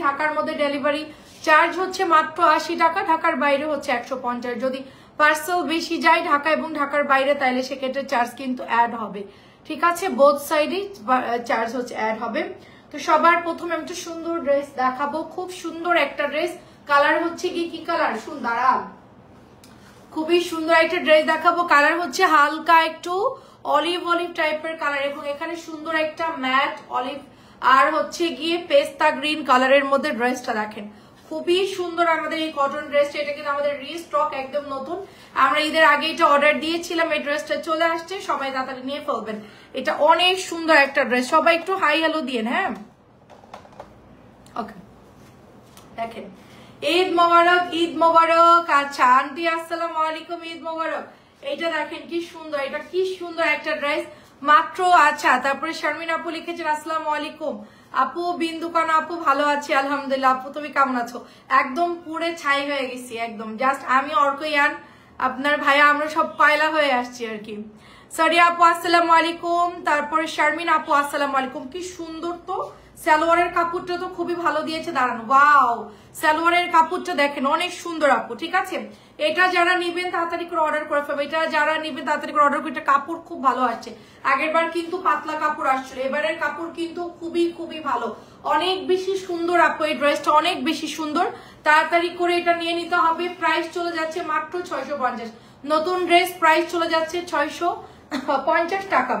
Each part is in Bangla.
ঢাকার মধ্যে ডেলিভারি চার্জ হচ্ছে মাত্র 80 টাকা, ঢাকার বাইরে হচ্ছে 150। যদি পার্সেল বেশি যায় ঢাকা এবং ঢাকার বাইরে তাইলে সেক্ষেত্রে চার্জ কিন্তু অ্যাড হবে, ঠিক আছে? বোথ সাইডে চার্জ হচ্ছে অ্যাড হবে। তো সবার প্রথমে আমি একটা সুন্দর ড্রেস দেখাবো, খুব সুন্দর একটা ড্রেস। কালার হচ্ছে কি কালার সুন্দর, খুবই সুন্দর একটা ড্রেস দেখাবো। কালার হচ্ছে হালকা একটু অলিভ টাইপের কালার, এবং এখানে সুন্দর একটা ম্যাট অলিভ আর হচ্ছে গিয়ে পেস্তা গ্রিন কালারের মধ্যে ড্রেসটা দেখেন, খুবই সুন্দর আমাদের এই কটন ড্রেসটা। এটা কিন্তু আমাদের রিস্টক, একদম নতুন। আমরা ঈদের আগে এটা অর্ডার দিয়েছিলাম, এই ড্রেসটা চলে আসছে, সবাই তাড়াতাড়ি নিয়ে ফেলবেন। এটা অনেক সুন্দর একটা ড্রেস, সবাই একটু হাই হ্যালো দিয়ে। হ্যাঁ ওকে, দেখেন ঈদ মোবারক, ঈদ মোবারক। আচ্ছা আন্টি আসসালামু আলাইকুম, ঈদ মোবারক। এইটা দেখেন কি সুন্দর, এটা কি সুন্দর একটা ড্রেস মাত্র। আচ্ছা তারপরে শারমিন আপু লিখেছেন আসসালামু আলাইকুম আপু, বিন্দুকানা আপু ভালো আছি আলহামদুলিল্লাহ। আপু তুমি কেমন আছো? একদম পুরে ছাই হয়ে গেছি একদম, জাস্ট আমি অর্কয়ান আপনার ভাইয়া আমরা সব কয়লা হয়ে আসছি আর কি। সারিয়া আপু আসসালামু আলাইকুম, তারপরে শারমিন আপু আসসালামু আলাইকুম। কি সুন্দর তো, সালোয়ারের কাপড়টা তো খুবই ভালো দিয়েছে, দাঁড়ানো ওয়াও, সালোয়ারের কাপড়টা দেখেন অনেক সুন্দর আপু, ঠিক আছে? এটা যারা নিবেন তাড়াতাড়ি করে অর্ডার করে ফেলবে, এটা যারা নিবেন তাড়াতাড়ি করে অর্ডার করে। এটা কাপড় খুব ভালো আসছে, আগের বার কিন্তু পাতলা কাপড় আসছিল, এবারের কাপড় কিন্তু খুবই ভালো, অনেক বেশি সুন্দর আপু। এই ড্রেসটা অনেক বেশি সুন্দর, তাড়াতাড়ি করে এটা নিয়ে নিতে হবে। প্রাইস চলে যাচ্ছে মাত্র 650, নতুন ড্রেস প্রাইস চলে যাচ্ছে 650 টাকা।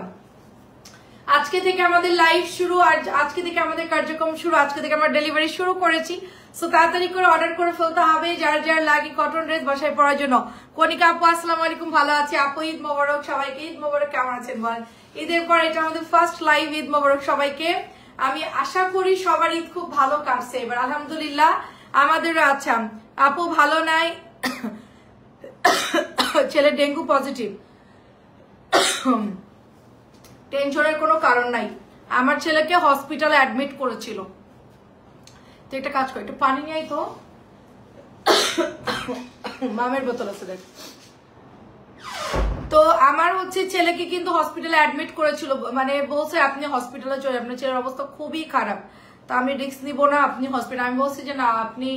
আজকে থেকে আমাদের লাইভ শুরু, আর আজকে থেকে আমাদের কার্যক্রম শুরু, আজকে থেকে আমরা ডেলিভারি শুরু করেছি। সো তাড়াতাড়ি করে অর্ডার করে ফেলতে হবে যার যার লাগে কটন ড্রেস বাসায় পরার জন্য। কনিকা আপু আসসালামু আলাইকুম, ভালো আছি আপু, ঈদ মোবারক সবাইকে। ঈদ মোবারক, কেমন আছেন বলেন? ঈদের পর এটা আমাদের ফার্স্ট লাইভ, ঈদ মোবারক সবাইকে। আমি আশা করি সবার ঈদ খুব ভালো কাটছে এবার আলহামদুলিল্লাহ, আমাদেরও। আচ্ছা আপু ভালো নাই, ছেলে ডেঙ্গু পজিটিভ। টেনশনের কোনো কারণ নাই, আমার ছেলেকে হসপিটালে অ্যাডমিট করেছিল। তো একটা কাজ করে একটু পানি নিয়ে তো, মামের বোতল আছে দেখ। তো আমার হচ্ছে ছেলেকে কিন্তু হসপিটালে অ্যাডমিট করেছিল, মানে বলছে আপনি হসপিটালে চলে, আপনার ছেলের অবস্থা খুবই খারাপ। তো আমি রিস্ক নিব না, আপনি হসপিটাল, আমি বলছি যে না আপনি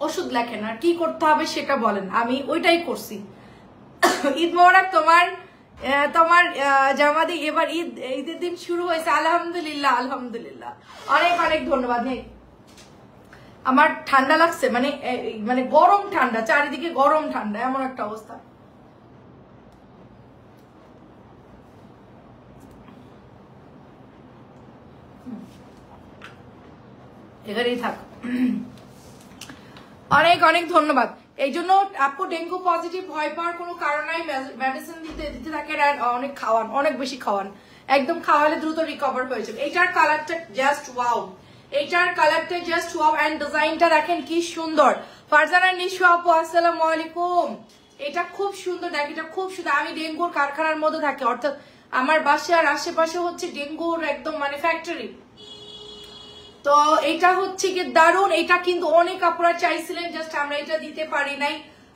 ওষুধ লেখেন আর কি করতে হবে সেটা বলেন, আমি ওইটাই করছি। ঈদ মোবারক তোমার জামাদি, এবার ঈদের দিন শুরু হয়েছে আলহামদুলিল্লাহ আলহামদুলিল্লাহ, অনেক অনেক ধন্যবাদ। নেই আমার ঠান্ডা লাগছে, মানে গরম ঠান্ডা, চারিদিকে গরম ঠান্ডা, এমন একটা অবস্থা। এখানেই থাক, অনেক অনেক ধন্যবাদ। এই জন্য আপু ডেঙ্গু পজিটিভ ভয় পাওয়ার কোনো কারণ নাই, মেডিসিন দিতে থাকেন আর অনেক খাওয়ান, অনেক বেশি খাওয়ান, একদম খাওয়ালে দ্রুত রিকভার হয়ে যাবে। এইটার কালারটা জাস্ট ওয়াও, এইটার কালারটা জাস্ট ওয়াও, এন্ড ডিজাইনটা দেখেন কি সুন্দর। ফারজানা নিশু আপু আসসালামু আলাইকুম, এটা খুব সুন্দর, দেখ এটা খুব সুন্দর। আমি ডেঙ্গুর কারখানার মধ্যে থাকি, অর্থাৎ আমার বাসার আশেপাশে হচ্ছে ডেঙ্গুর একদম মানে ফ্যাক্টরি। তো এটা হচ্ছে কি দারুন, এটা কিন্তু অনেক আপনারা চাইছিলেন, জাস্ট আমরা এটা দিতে পারি নাই,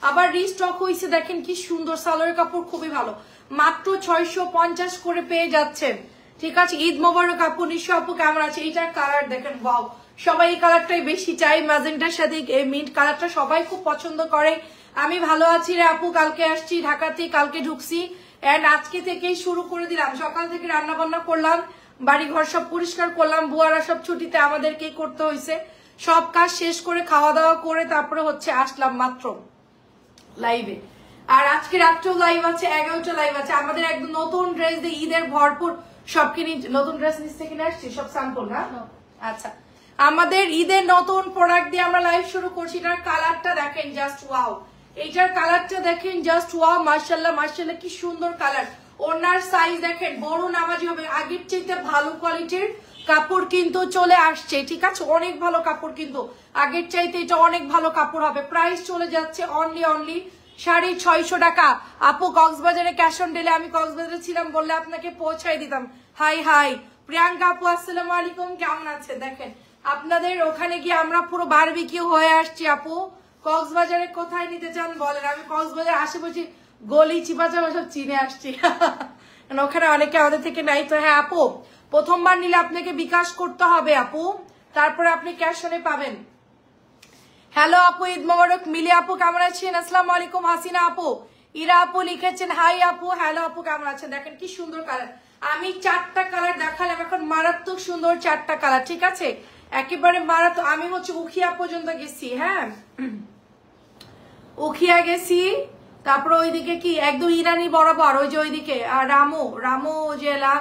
আবার রিস্টক হয়েছে। দেখেন কি সুন্দর, সালোয়ার কাপড় খুবই ভালো, মাত্র 650 করে পেয়ে যাচ্ছেন, ঠিক আছে? ঈদ মোবারক আপু, নিশু আপু কেমন আছে? এইটার কালার দেখেন ওয়াও, সবাই এই কালারটাই বেশি চাই, ম্যাজেন্টার সাথে মিন্ট কালারটা সবাই খুব পছন্দ করে। আমি ভালো আছি রে আপু, কালকে আসছি ঢাকাতে, কালকে ঢুকছি, এন্ড আজকে থেকেই শুরু করে দিলাম, সকাল থেকে রান্না বান্না করলাম, বাড়ি ঘর সব পরিষ্কার করলাম, বুয়ারা সব ছুটিতে, আমাদেরকে করতে হয়েছে, সব কাজ শেষ করে খাওয়া দাওয়া করে তারপরে হচ্ছে আসলাম মাত্র লাইভে। আর আজকে রাত্রেও লাইভ আছে, 11টা লাইভ আছে, আমাদের একদম নতুন ড্রেস দিয়ে ঈদের ভরপুর সব কিনে, নতুন ড্রেস নিচ থেকে কিনে আসছি, সব স্যাম্পল না। আচ্ছা আমাদের ঈদের নতুন প্রোডাক্ট দিয়ে আমরা লাইভ শুরু করছি। এটার কালারটা দেখেন জাস্ট ওয়াও, এইটার কালারটা দেখেন জাস্ট ওয়াও, মাশাআল্লাহ মাশাআল্লাহ কি সুন্দর কালার। ওনার সাইজ দেখেন বড় নামাজি হবে, আগের চাইতে ভালো কোয়ালিটির কাপড় কিন্তু চলে আসছে, ঠিক আছে? অনেক ভালো কাপড়, কিন্তু আগের চাইতে এটা অনেক ভালো কাপড় হবে। প্রাইস চলে যাচ্ছে অনলি 650 টাকা। আপু কক্সবাজারে ক্যাশ অন ডেলিভারি, আমি কক্সবাজারে ছিলাম বললে আপনাকে পৌঁছাই দিতাম। হাই প্রিয়াঙ্কা আপু আসসালামু আলাইকুম, কেমন আছে? দেখেন আপনাদের ওখানে গিয়ে আমরা পুরো বারবিকিউ হয়ে আসছি আপু। কক্সবাজারে কোথায় নিতে চান বলেন, আমি কক্সবাজার আশেপাশে গলি চিপাচাপা সব চিনে আসছি, ওখানে অনেকে আমাদের থেকে নাই। তো হ্যাঁ আপু, প্রথমবার নিলে আপনাকে বিকাশ করতে হবে আপু, তারপরে আপনি ক্যাশ অনে পাবেন। হ্যালো আপু, ঈদ মোবারক। মিলি আপু কেমন আছেন? আসসালামু আলাইকুম। হাসিনা আপু, ইরা আপু লিখেছেন হাই আপু। হ্যালো আপু কেমন আছেন? দেখেন কি সুন্দর কালার, আমি 4টা কালার দেখালাম, এখন মারাত্মক সুন্দর 4টা কালার, ঠিক আছে, একেবারে মারাত্মক। আমি হচ্ছে উখিয়া পর্যন্ত গেছি, হ্যাঁ উখিয়া গেছি, তারপরে ওইদিকে কি একদম ইরানি বরাবর, ওই যে ওইদিকে রামু জেলা,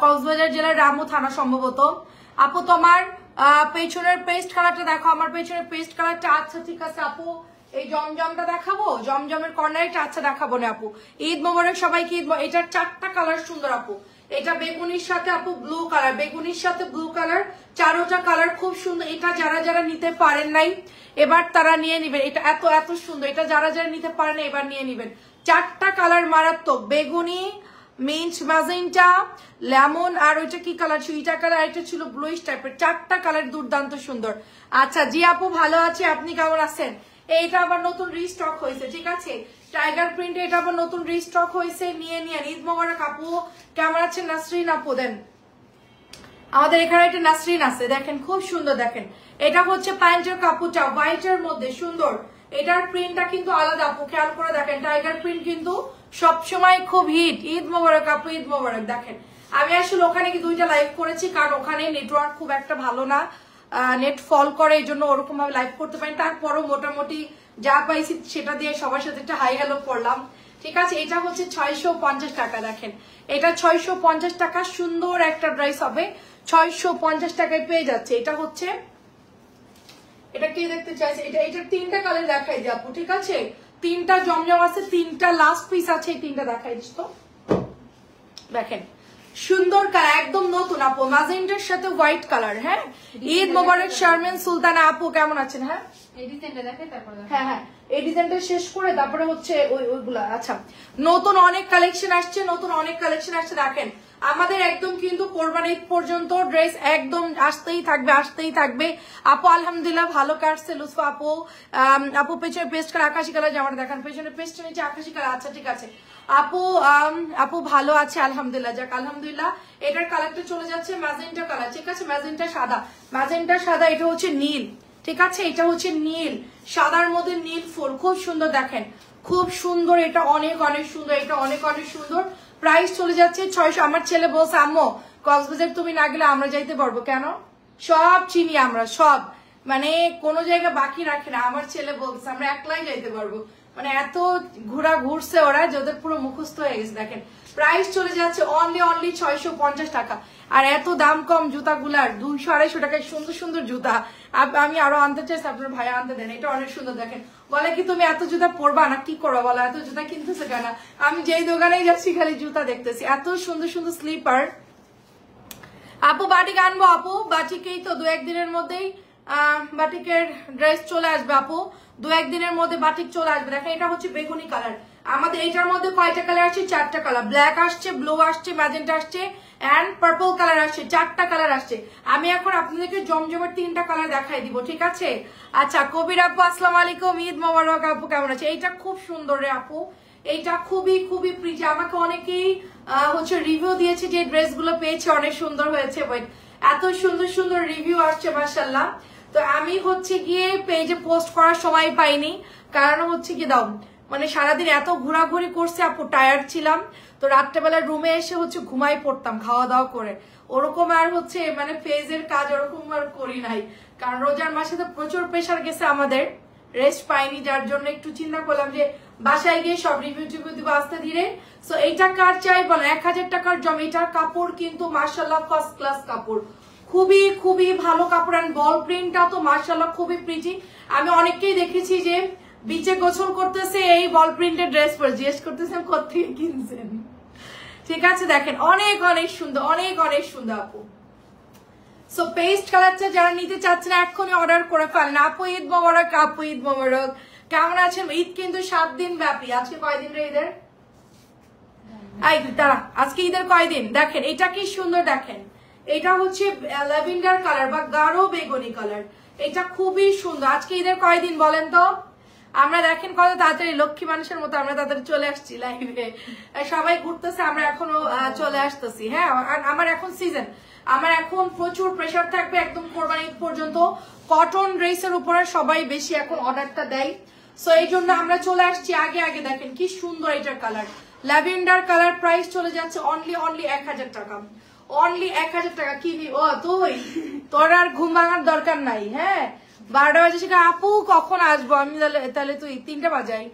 কক্সবাজার জেলার রামু থানা সম্ভবত। আপু তোমার পেছনের পেস্ট কালারটা দেখো, আমার পেছনের পেস্ট কালারটা, আচ্ছা ঠিক আছে আপু। এই জমজমটা দেখাবো, জমজমের কর্নারটা, আচ্ছা দেখাবো না আপু। ঈদ মোবারক সবাইকে, ঈদ। এটার 4টা কালার সুন্দর আপু। এটা বেগুনির সাথে আপু ব্লু কালার, বেগুনির সাথে ব্লু কালার, 4টা কালার খুব সুন্দর। এটা যারা যারা নিতে পারেন নাই এবার তারা নিয়ে নিবেন, এটা এত এত সুন্দর, এটা যারা যারা নিতে পারেন এবার নিয়ে নিবেন। 4টা কালার মারাত্মক, বেগুনি, মিন্ট, ম্যাজেন্টা, লেমন, আর ওইটা কি কালার ছিল, ইটা কালার, এটা ছিল ব্লুইশ টাইপের। 4টা কালার দুর্দান্ত সুন্দর। আচ্ছা জি আপু ভালো আছে, আপনি কেমন আছেন? এইটা আবার নতুন রিস্টক হয়েছে, ঠিক আছে, টাইগার প্রিন্টে এটা আবার নতুন রিস্টক হয়েছে, নিয়ে নিয়ে। ঈদ মোবারক আপু কেমন আছেন? নাসরিন আপু দেন, আমাদের এখানে একটা নাসরিন আছে, দেখেন খুব সুন্দর। দেখেন এটা হচ্ছে প্যান্টের কাপড়টা হোয়াইটের মধ্যে সুন্দর, এটার প্রিন্টটা কিন্তু আলাদা আপু, খেয়াল করে দেখেন, টাইগার প্রিন্ট কিন্তু সবসময় খুব হিট। ঈদ মোবারক আপু, ঈদ মোবারক। দেখেন আমি আসলে ওখানে কি 2টা লাইভ করেছি, কারণ ওখানে নেটওয়ার্ক খুব একটা ভালো না, নেট ফল করে, এই জন্য ওরকম ভাবে লাইভ করতে পারি। তারপরও মোটামুটি যা পাইছি সেটা দিয়ে সবার সাথে একটা হাই হ্যালো করলাম, ঠিক আছে। এটা হচ্ছে 650 টাকা, দেখেন এটা 650 টাকা, সুন্দর একটা ড্রেস হবে, 650 টাকায় পেয়ে যাচ্ছে। এটা হচ্ছে, এটা কে দেখতে চাইছে, এটা 3টা কালার দেখাই দিই আপু, ঠিক আছে, 3টা জমজম আছে, 3টা লাস্ট পিস আছে, এই 3টা দেখাই দিস তো। দেখেন সুন্দর কালার, একদম নতুন আপু, ম্যাজেন্টার সাথে হোয়াইট কালার। হ্যাঁ ঈদ মোবারক শারমিন সুলতানা আপু কেমন আছেন? হ্যাঁ হ্যাঁ এই ডিজাইনটা শেষ করে তারপরে হচ্ছে ওইগুলা। আচ্ছা নতুন অনেক কালেকশন আসছে, নতুন অনেক কালেকশন আসছে। দেখেন আমাদের একদম কিন্তু কোরবানি ঈদ পর্যন্ত ড্রেস একদম আসতেই থাকবে, আসতেই থাকবে আপু। আলহামদুলিল্লাহ ভালো কাটছে লুৎফা আপু। আপু পেছনে পেস্ট কালার, আকাশি কালার জামাটা দেখান, পেছনে পেস্ট নিচে আকাশি কালার, আচ্ছা ঠিক আছে আপু। আপু ভালো আছে আলহামদুলিল্লাহ, যাক আলহামদুলিল্লাহ। এটার কালারটা চলে যাচ্ছে ম্যাজেন্টা কালার, ঠিক আছে, ম্যাজেন্টা সাদা, ম্যাজেন্টা সাদা, এটা হচ্ছে নীল, ঠিক আছে, এটা হচ্ছে নীল, সাদার মধ্যে নীল ফুল, খুব সুন্দর। দেখেন খুব সুন্দর, এটা অনেক অনেক সুন্দর, এটা অনেক অনেক সুন্দর। প্রাইস চলে যাচ্ছে 600। আমার ছেলে বলছে আম্মু কক্সবাজার তুমি না গেলে আমরা যাইতে পারবো, কেন, সব চিনি আমরা, সব মানে কোনো জায়গা বাকি রাখে না। আমার ছেলে বলছে আমরা একলাই যাইতে পারবো, মানে এত ঘোরা ঘুরছে ওরা, যাদের পুরো মুখস্থ হয়ে গেছে। দেখেন প্রাইস চলে যাচ্ছে অনলি 650 টাকা। আর এত দাম কম জুতাগুলার, 200-250 টাকায় সুন্দর সুন্দর জুতা। আমি আরো আনতে চাইছি, আপনার ভাই আনতে দেন, এটা অনেক সুন্দর। দেখেন বলে কি তুমি এত জুতা পরবা না, কি করবো বলো, এত জুতা কিনতেছে কেন? আমি যেই দোকানেই যাচ্ছি খালি জুতা দেখতেছি, এত সুন্দর সুন্দর স্লিপার। আপু বাটিক আনবো আপু, বাটিকেই তো 2-1 দিনের মধ্যেই বাটিকের ড্রেস চলে আসবে আপু, 2-1 দিনের মধ্যে বাটিক চলে আসবে। দেখেন এটা হচ্ছে বেগুনি কালার, আমাদের এটার মধ্যে কয়টা কালার আছে? 4টা কালার, ব্ল্যাক আসছে, ব্লু আসছে, ম্যাজেন্টা আসছে এন্ড পার্পল কালার আসছে, 4টা কালার আসছে। আমি এখন আপনাদেরকে জমজমের 3টা কালার দেখাই দিব, ঠিক আছে। আচ্ছা কবির আপু আসসালামু আলাইকুম, ঈদ মোবারক আপু কেমন আছে? এইটা খুব সুন্দর রে আপু, এইটা খুবই খুবই প্রিটি। আমাকে অনেকেই হচ্ছে রিভিউ দিয়েছে যে ড্রেস গুলো পেয়েছে অনেক সুন্দর হয়েছে, এত সুন্দর সুন্দর রিভিউ আসছে মাশাআল্লাহ। তো আমি হচ্ছে গিয়ে পেজে পোস্ট করার সময় পাইনি, কারণ হচ্ছে কি দাও মানে সারাদিন এত ঘোরাঘুরি করছে আপু, টায়ার্ড ছিলাম, তো রাত্রেবেলা রুমে এসে হচ্ছে ঘুমাই পড়তাম খাওয়া দাওয়া করে, ওরকম আর হচ্ছে মানে পেজের কাজ ওরকম আর করি নাই, কারণ রোজার মাসে তো প্রচুর প্রেশার গেছে আমাদের, রেস্ট পাইনি, যার জন্য একটু চিন্তা করলাম যে বাসায় গিয়ে সব রিভিউ টিভিউ দিব আস্তে ধীরে। সো এইটা কার চাই বলো, 1000 টাকার জম, এটার কাপড় কিন্তু মাশাআল্লাহ ফার্স্ট ক্লাস কাপড়, খুবই খুবই ভালো কাপড়। এন্ড বল প্রিন্টটা তো মাশাআল্লাহ খুবই প্রিটি। আমি অনেককেই দেখেছি যে বিচে গোসল করতেছে এই বল প্রিন্টের ড্রেস পরে, জিজ্ঞেস করতেছেন কোথেকে কিনছেন, ঠিক আছে। দেখেন অনেক অনেক সুন্দর, অনেক অনেক সুন্দর আপু। সো পেস্ট কালারটা যারা নিতে চাচ্ছেন এক্ষুনি অর্ডার করে ফেলেন। আপু ঈদ মোবারক, আপু ঈদ মোবারক কেমন আছেন? ঈদ কিন্তু 7 দিন ব্যাপী, আজকে কয়দিন রে ঈদের? এই দাঁড়া, আজকে ঈদের কয়দিন? দেখেন এটা কি সুন্দর, দেখেন এটা হচ্ছে ল্যাভেন্ডার কালার বা গাঢ় বেগুনি কালার, এটা খুবই সুন্দর। আজকে ঈদের কয়দিন বলেন তো? আমরা দেখেন কত তাড়াতাড়ি লক্ষ্মী মানুষের মতো আমরা তাড়াতাড়ি চলে আসছি লাইভে, সবাই ঘুরতেছে, আমরা এখনো চলে আসতেছি। হ্যাঁ আমার এখন সিজন, আমার এখন প্রচুর প্রেসার থাকবে একদম কোরবানি ঈদ পর্যন্ত। কটন ড্রেসের উপরে সবাই বেশি এখন অর্ডারটা দেয়, সো এই জন্য আমরা চলে আসছি আগে আগে। দেখেন কি সুন্দর এটার কালার, ল্যাভেন্ডার কালার, প্রাইস চলে যাচ্ছে অনলি 1000 টাকা, অনলি 1000 টাকা। কি ও তুই, তোর আর ঘুম ভাঙার দরকার নাই। হ্যাঁ 12টা বাজে সেটা আপু কখন আসবো আমি, তাহলে তুই 3টা বাজাই।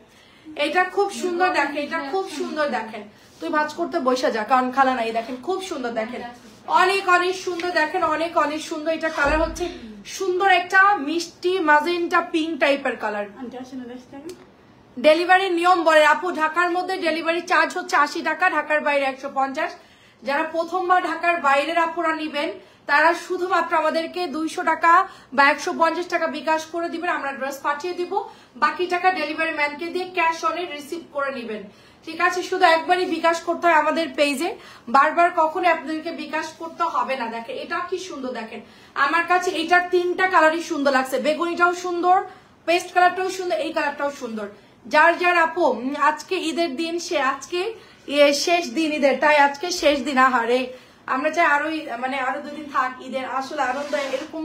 এটা খুব সুন্দর দেখেন, এটা খুব সুন্দর দেখেন, তুই ভাজ করতে বসে যা কারণ খালা নাই। দেখেন খুব সুন্দর দেখেন, অনেক অনেক সুন্দর দেখেন, অনেক অনেক সুন্দর। এটা কালার হচ্ছে সুন্দর একটা মিষ্টি মাজেন্টা পিঙ্ক টাইপের কালার। ডেলিভারি নিয়ম বলে আপু, ঢাকার মধ্যে ডেলিভারি চার্জ হচ্ছে 80 টাকা, ঢাকার বাইরে 150। যারা প্রথমবার ঢাকার বাইরের আপুরা নিবেন তারা শুধুমাত্র আমাদেরকে 200 টাকা বা 150 টাকা বিকাশ করে দিবেন, আমরা ড্রেস পাঠিয়ে দিব। বাকি টাকা ডেলিভারি ম্যানকে দিয়ে ক্যাশ অনে রিসিভ করে নিবেন, ঠিক আছে? শুধু একবারই বিকাশ করতে হয় আমাদের পেজে, বারবার কখনো আপনাদেরকে বিকাশ করতে হবে না। দেখেন এটা কি সুন্দর দেখেন, আমার কাছে এটার 3টা কালারই সুন্দর লাগছে। বেগুনিটাও সুন্দর, পেস্ট কালারটাও সুন্দর, এই কালারটাও সুন্দর। যার যার আপু আজকে ঈদের দিন, সে আজকে শেষ দিন ঈদের, তাই আজকে শেষ দিন। আহারে আমরা চাই আরো মানে আরো 2 দিন থাক ঈদের, আসলে আনন্দ এরকম।